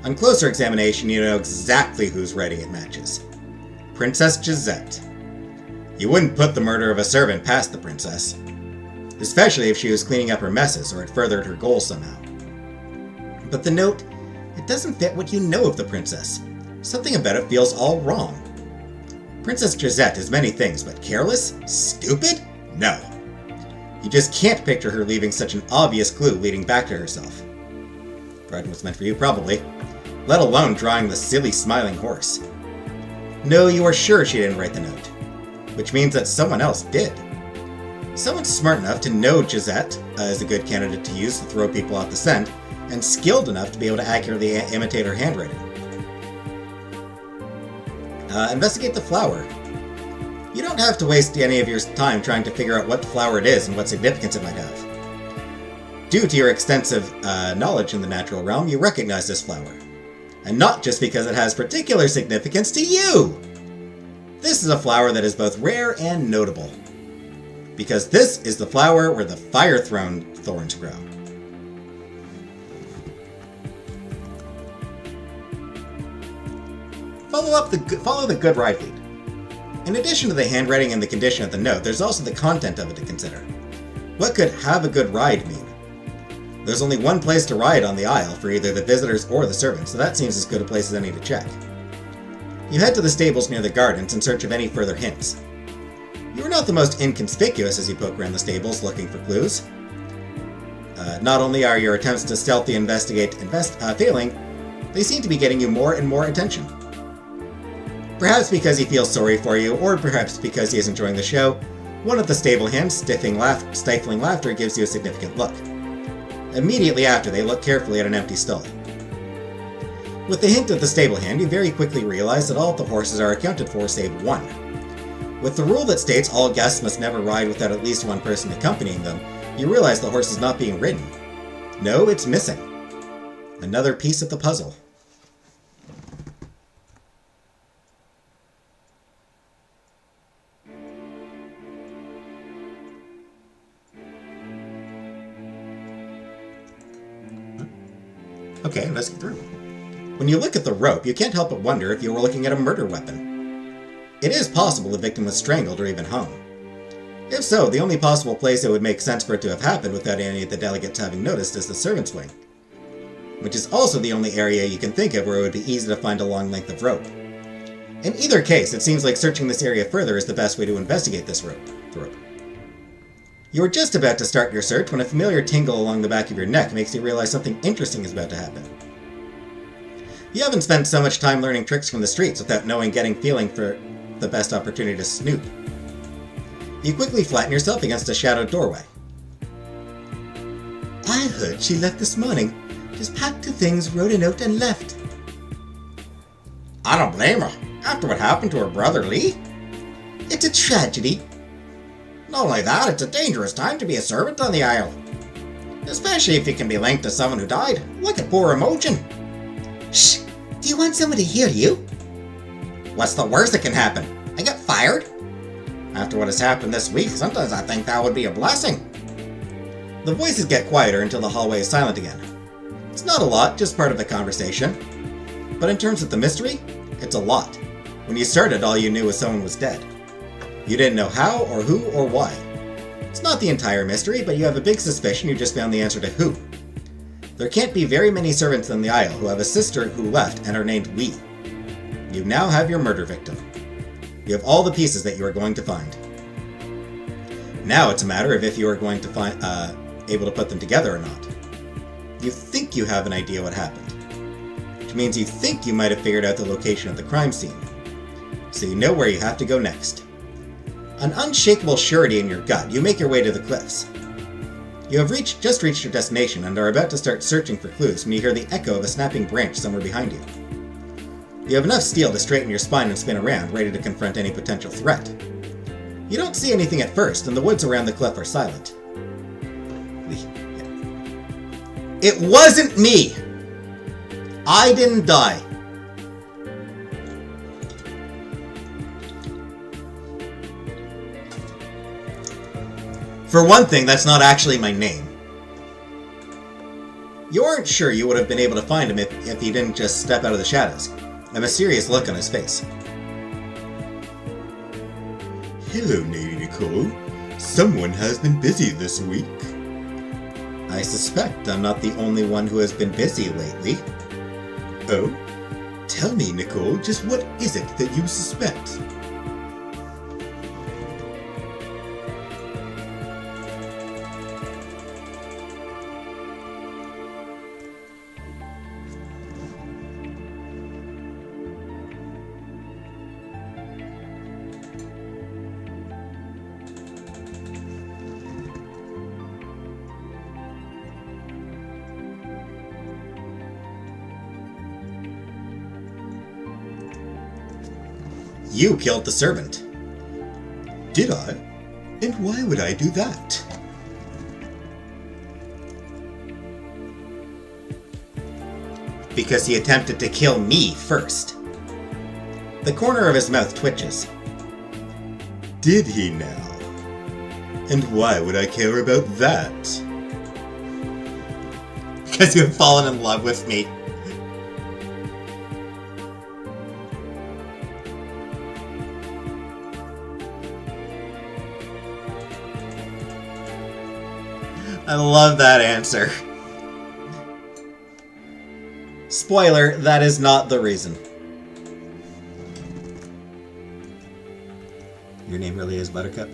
On closer examination, you know exactly whose writing it matches. Princess Gisette. You wouldn't put the murder of a servant past the princess, especially if she was cleaning up her messes or it furthered her goals somehow. But the note, it doesn't fit what you know of the princess. Something about it feels all wrong. Princess Gisette is many things, but careless? Stupid? No. You just can't picture her leaving such an obvious clue leading back to herself. Writing was meant for you, probably. Let alone drawing the silly smiling horse. No, you are sure she didn't write the note. Which means that someone else did. Someone smart enough to know Gisette is a good candidate to use to throw people off the scent, and skilled enough to be able to accurately imitate her handwriting. Investigate the flower. You don't have to waste any of your time trying to figure out what flower it is and what significance it might have. Due to your extensive knowledge in the natural realm, you recognize this flower. And not just because it has particular significance to you! This is a flower that is both rare and notable. Because this is the flower where the fire throne thorns grow. Follow the good ride lead. In addition to the handwriting and the condition of the note, there's also the content of it to consider. What could "have a good ride" mean? There's only one place to ride on the aisle for either the visitors or the servants, so that seems as good a place as any to check. You head to the stables near the gardens in search of any further hints. You are not the most inconspicuous as you poke around the stables looking for clues. Not only are your attempts to stealthy investigate failing, they seem to be getting you more and more attention. Perhaps because he feels sorry for you, or perhaps because he is enjoying the show, One of the stable hands, stifling laughter, gives you a significant look. Immediately after, they look carefully at an empty stall. With the hint of the stable hand, you very quickly realize that all of the horses are accounted for save one. With the rule that states all guests must never ride without at least one person accompanying them, you realize the horse is not being ridden. No, it's missing. Another piece of the puzzle. Okay, let's get through. When you look at the rope, you can't help but wonder if you were looking at a murder weapon. It is possible the victim was strangled or even hung. If so, the only possible place it would make sense for it to have happened without any of the delegates having noticed is the servants' wing, which is also the only area you can think of where it would be easy to find a long length of rope. In either case, it seems like searching this area further is the best way to investigate this rope. You are just about to start your search when a familiar tingle along the back of your neck makes you realize something interesting is about to happen. You haven't spent so much time learning tricks from the streets without knowing getting feeling for the best opportunity to snoop. You quickly flatten yourself against a shadowed doorway. I heard she left this morning. Just packed her things, wrote a note, and left. I don't blame her. After what happened to her brother Lee? It's a tragedy. Not only that, it's a dangerous time to be a servant on the Isle. Especially if you can be linked to someone who died, like a poor Imogen. Shh! Do you want someone to hear you? What's the worst that can happen? I get fired? After what has happened this week, sometimes I think that would be a blessing. The voices get quieter until the hallway is silent again. It's not a lot, just part of the conversation. But in terms of the mystery, it's a lot. When you started, all you knew was someone was dead. You didn't know how, or who, or why. It's not the entire mystery, but you have a big suspicion you just found the answer to who. There can't be very many servants in the Isle who have a sister who left and are named Lee. You now have your murder victim. You have all the pieces that you are going to find. Now it's a matter of if you are going to able to put them together or not. You think you have an idea what happened, which means you think you might have figured out the location of the crime scene, so you know where you have to go next. An unshakable surety in your gut, you make your way to the cliffs. You have just reached your destination and are about to start searching for clues when you hear the echo of a snapping branch somewhere behind you. You have enough steel to straighten your spine and spin around, ready to confront any potential threat. You don't see anything at first, and the woods around the cliff are silent. It wasn't me! I didn't die. For one thing, that's not actually my name. You aren't sure you would have been able to find him if he didn't just step out of the shadows. A mysterious look on his face. Hello, Lady Nicole. Someone has been busy this week. I suspect I'm not the only one who has been busy lately. Oh? Tell me, Nicole, just what is it that you suspect? You killed the servant. Did I? And why would I do that? Because he attempted to kill me first. The corner of his mouth twitches. Did he now? And why would I care about that? Because you have fallen in love with me. I love that answer. Spoiler, that is not the reason. Your name really is Buttercup?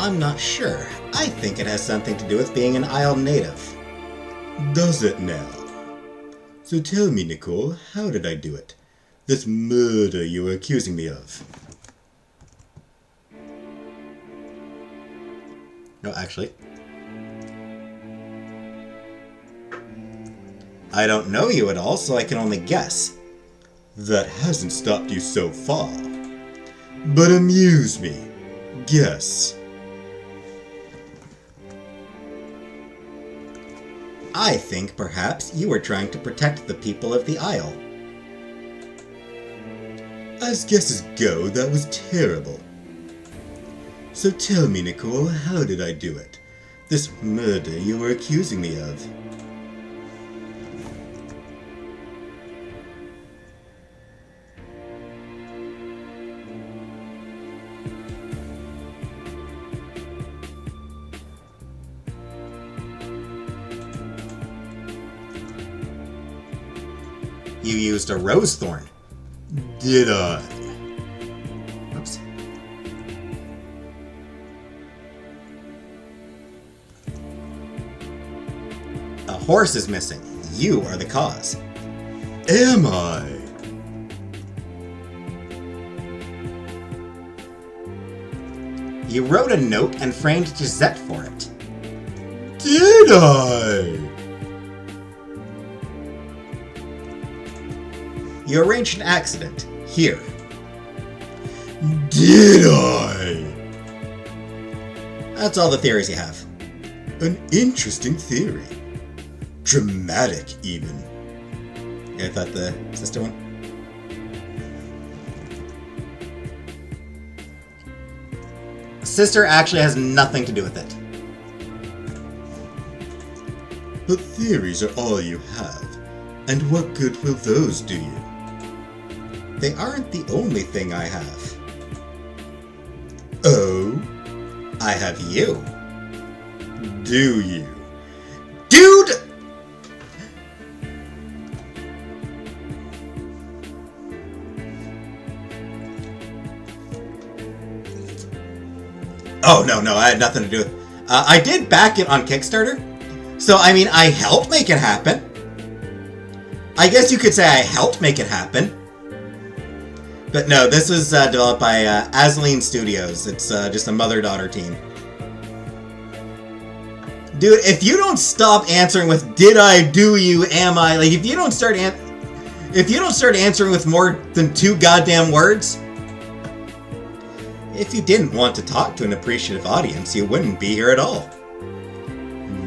I'm not sure. I think it has something to do with being an Isle native. Does it now? So tell me, Nicole, how did I do it? This murder you were accusing me of. No, actually. I don't know you at all, so I can only guess. That hasn't stopped you so far. But amuse me. Guess. I think perhaps you were trying to protect the people of the Isle. As guesses go, that was terrible. So tell me, Nicole, how did I do it? This murder you were accusing me of. You used a rose thorn. Did I? Oops. A horse is missing. You are the cause. Am I? You wrote a note and framed Gisette for it. Did I? You arranged an accident. Here. Did I? That's all the theories you have. An interesting theory. Dramatic, even. I thought the sister one. Sister actually has nothing to do with it. But theories are all you have. And what good will those do you? They aren't the only thing I have. Oh? I have you. Do you? Dude! Oh, no, I had nothing to do with it. I did back it on Kickstarter. So, I mean, I helped make it happen. I guess you could say I helped make it happen. But no, this was developed by Azaleen Studios. It's just a mother-daughter team. Dude, if you don't stop answering with "Did I? Do you? Am I?" Like, if you don't start answering with more than 2 goddamn words, if you didn't want to talk to an appreciative audience, you wouldn't be here at all.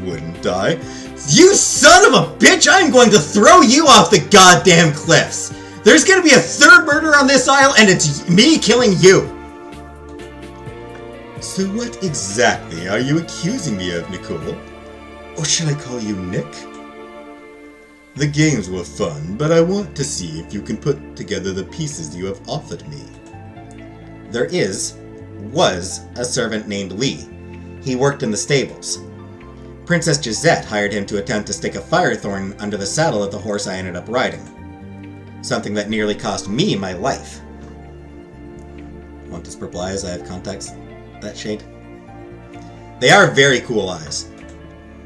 Wouldn't I? You son of a bitch! I'm going to throw you off the goddamn cliffs. There's going to be a 3rd murder on this isle, and it's me killing you. So what exactly are you accusing me of, Nicole? Or should I call you Nick? The games were fun, but I want to see if you can put together the pieces you have offered me. There was a servant named Lee. He worked in the stables. Princess Gisette hired him to attempt to stick a fire thorn under the saddle of the horse I ended up riding. Something that nearly cost me my life. Want his purple eyes? I have contacts that shade. They are very cool eyes.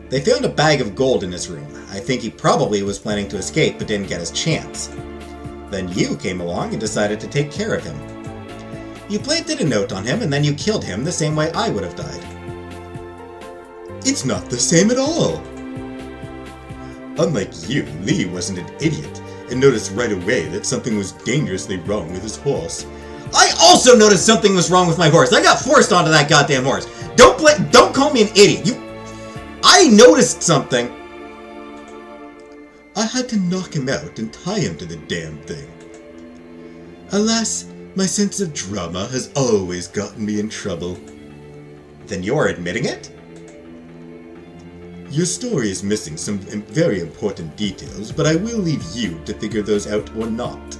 They found a bag of gold in his room. I think he probably was planning to escape but didn't get his chance. Then you came along and decided to take care of him. You planted a note on him and then you killed him the same way I would have died. It's not the same at all. Unlike you, Lee wasn't an idiot and noticed right away that something was dangerously wrong with his horse. I also noticed something was wrong with my horse. I got forced onto that goddamn horse. Don't call me an idiot. I noticed something. I had to knock him out and tie him to the damn thing. Alas, my sense of drama has always gotten me in trouble. Then you're admitting it? Your story is missing some very important details, but I will leave you to figure those out or not.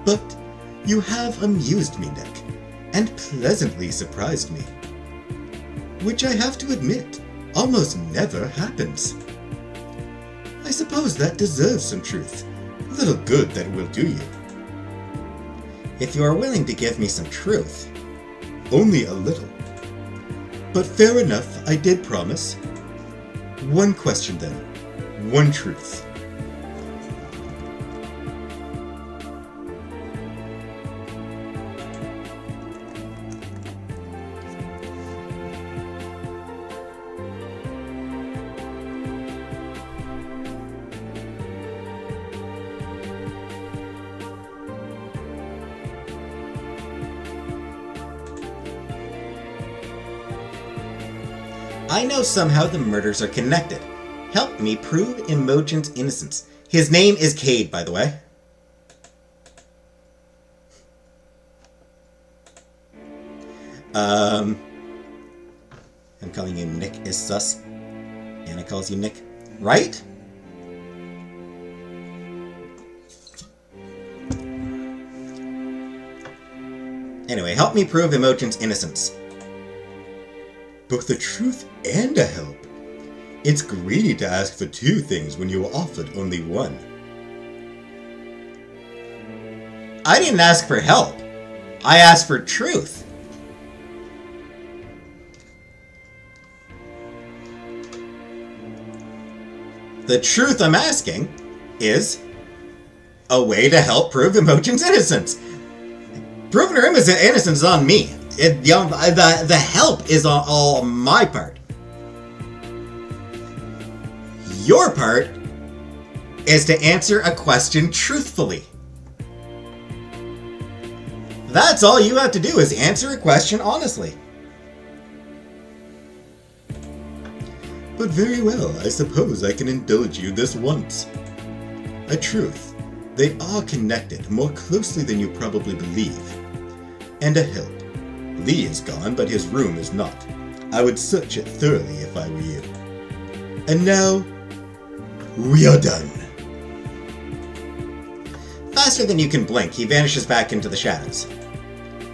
But you have amused me, Nick, and pleasantly surprised me. Which I have to admit, almost never happens. I suppose that deserves some truth. A little good that will do you. If you are willing to give me some truth. Only a little. But fair enough, I did promise. One question then. One truth. I know somehow the murders are connected. Help me prove Imogen's innocence. His name is Cade, by the way. I'm calling you Nick is sus. Anna calls you Nick. Right? Anyway, help me prove Imogen's innocence. Both the truth and a help. It's greedy to ask for two things when you were offered only one. I didn't ask for help. I asked for truth. The truth I'm asking is a way to help prove Imogen's innocence. Proving her innocence is on me. The help is on all my part. Your part is to answer a question truthfully. That's all you have to do, is answer a question honestly. But very well, I suppose I can indulge you this once. A truth. They are connected more closely than you probably believe. And a help. Lee is gone, but his room is not. I would search it thoroughly if I were you. And now, we are done. Faster than you can blink, he vanishes back into the shadows.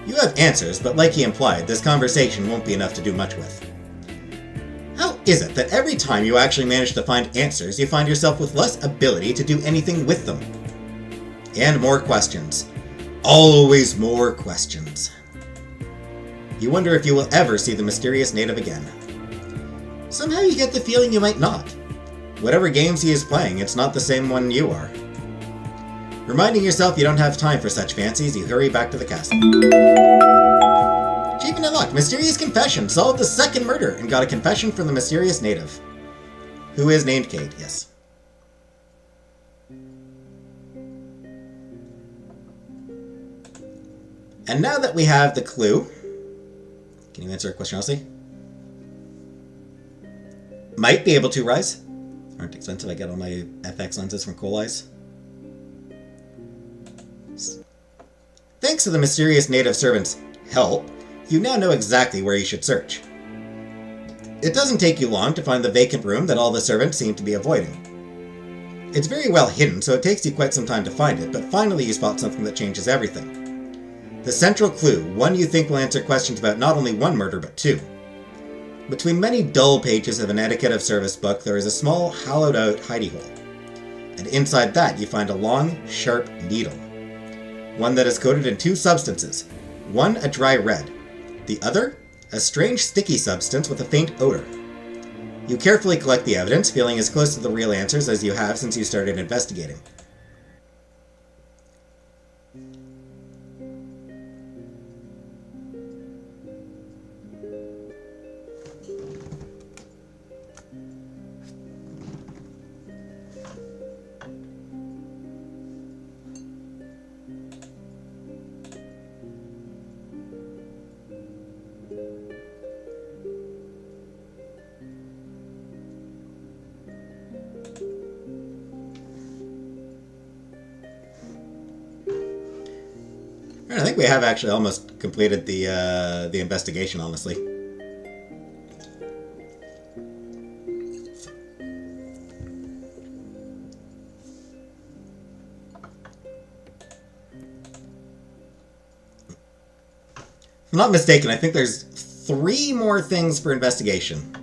You have answers, but like he implied, this conversation won't be enough to do much with. How is it that every time you actually manage to find answers, you find yourself with less ability to do anything with them? And more questions. Always more questions. You wonder if you will ever see the mysterious native again. Somehow you get the feeling you might not. Whatever games he is playing, it's not the same one you are. Reminding yourself you don't have time for such fancies, you hurry back to the castle. Achievement unlocked. Mysterious confession. Solved the second murder and got a confession from the mysterious native. Who is named Cade, yes. And now that we have the clue... Can you answer a question honestly? Might be able to, Rise. Aren't expensive. I get all my FX lenses from Coal Eyes. Thanks to the mysterious native servant's help, you now know exactly where you should search. It doesn't take you long to find the vacant room that all the servants seem to be avoiding. It's very well hidden, so it takes you quite some time to find it, but finally you spot something that changes everything. The central clue, one you think will answer questions about not only one murder, but two. Between many dull pages of an etiquette of service book, there is a small, hollowed-out hidey hole. And inside that, you find a long, sharp needle. One that is coated in two substances. One a dry red. The other, a strange sticky substance with a faint odor. You carefully collect the evidence, feeling as close to the real answers as you have since you started investigating. I think we have actually almost completed the investigation, honestly. If I'm not mistaken, I think there's 3 more things for investigation.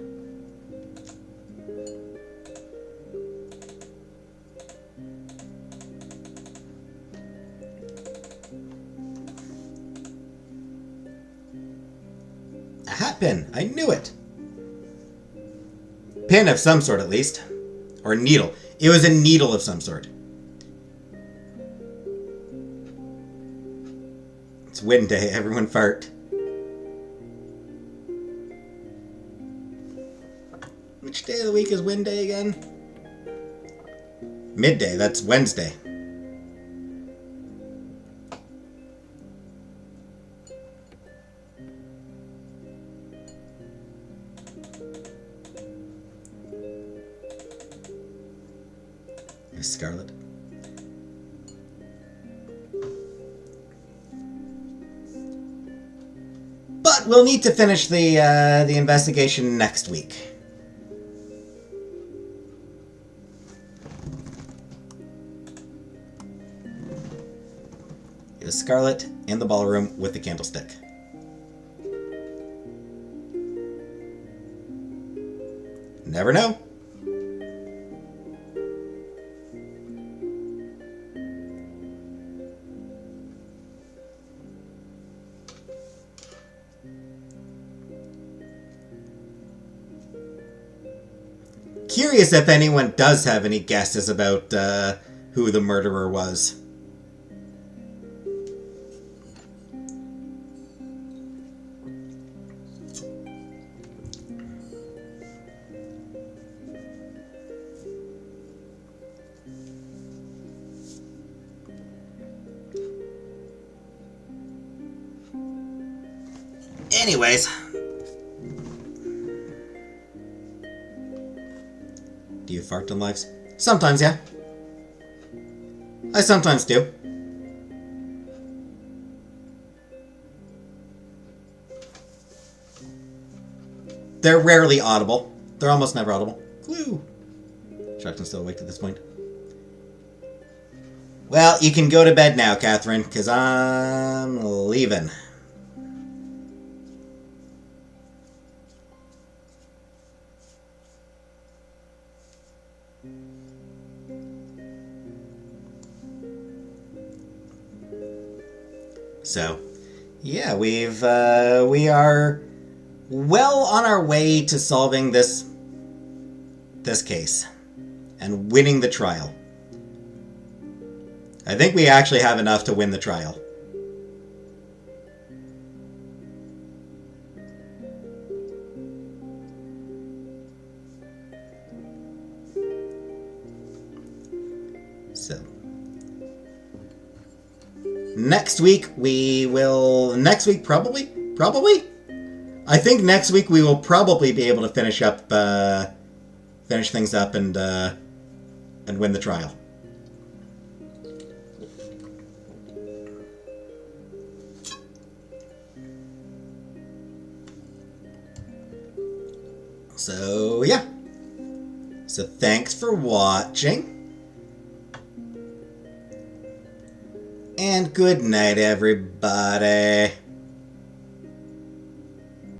Aha! hat pin. I knew it. Pin of some sort, at least. Or needle. It was a needle of some sort. It's wind day. Everyone fart. Which day of the week is wind day again? Midday. That's Wednesday. Here's Scarlet. But we'll need to finish the investigation next week. Here's Scarlet in the ballroom with the candlestick. Never know. Curious if anyone does have any guesses about who the murderer was. Anyways. Do you fart on lives? Sometimes, yeah. I sometimes do. They're rarely audible. They're almost never audible. Clue. Chuckton's still awake at this point. Well, you can go to bed now, Catherine, because I'm leaving. So, yeah, we are well on our way to solving this case and winning the trial. I think we actually have enough to win the trial. So, next week probably? I think next week we will probably be able to finish things up and win the trial. So, yeah. So, thanks for watching. And good night, everybody.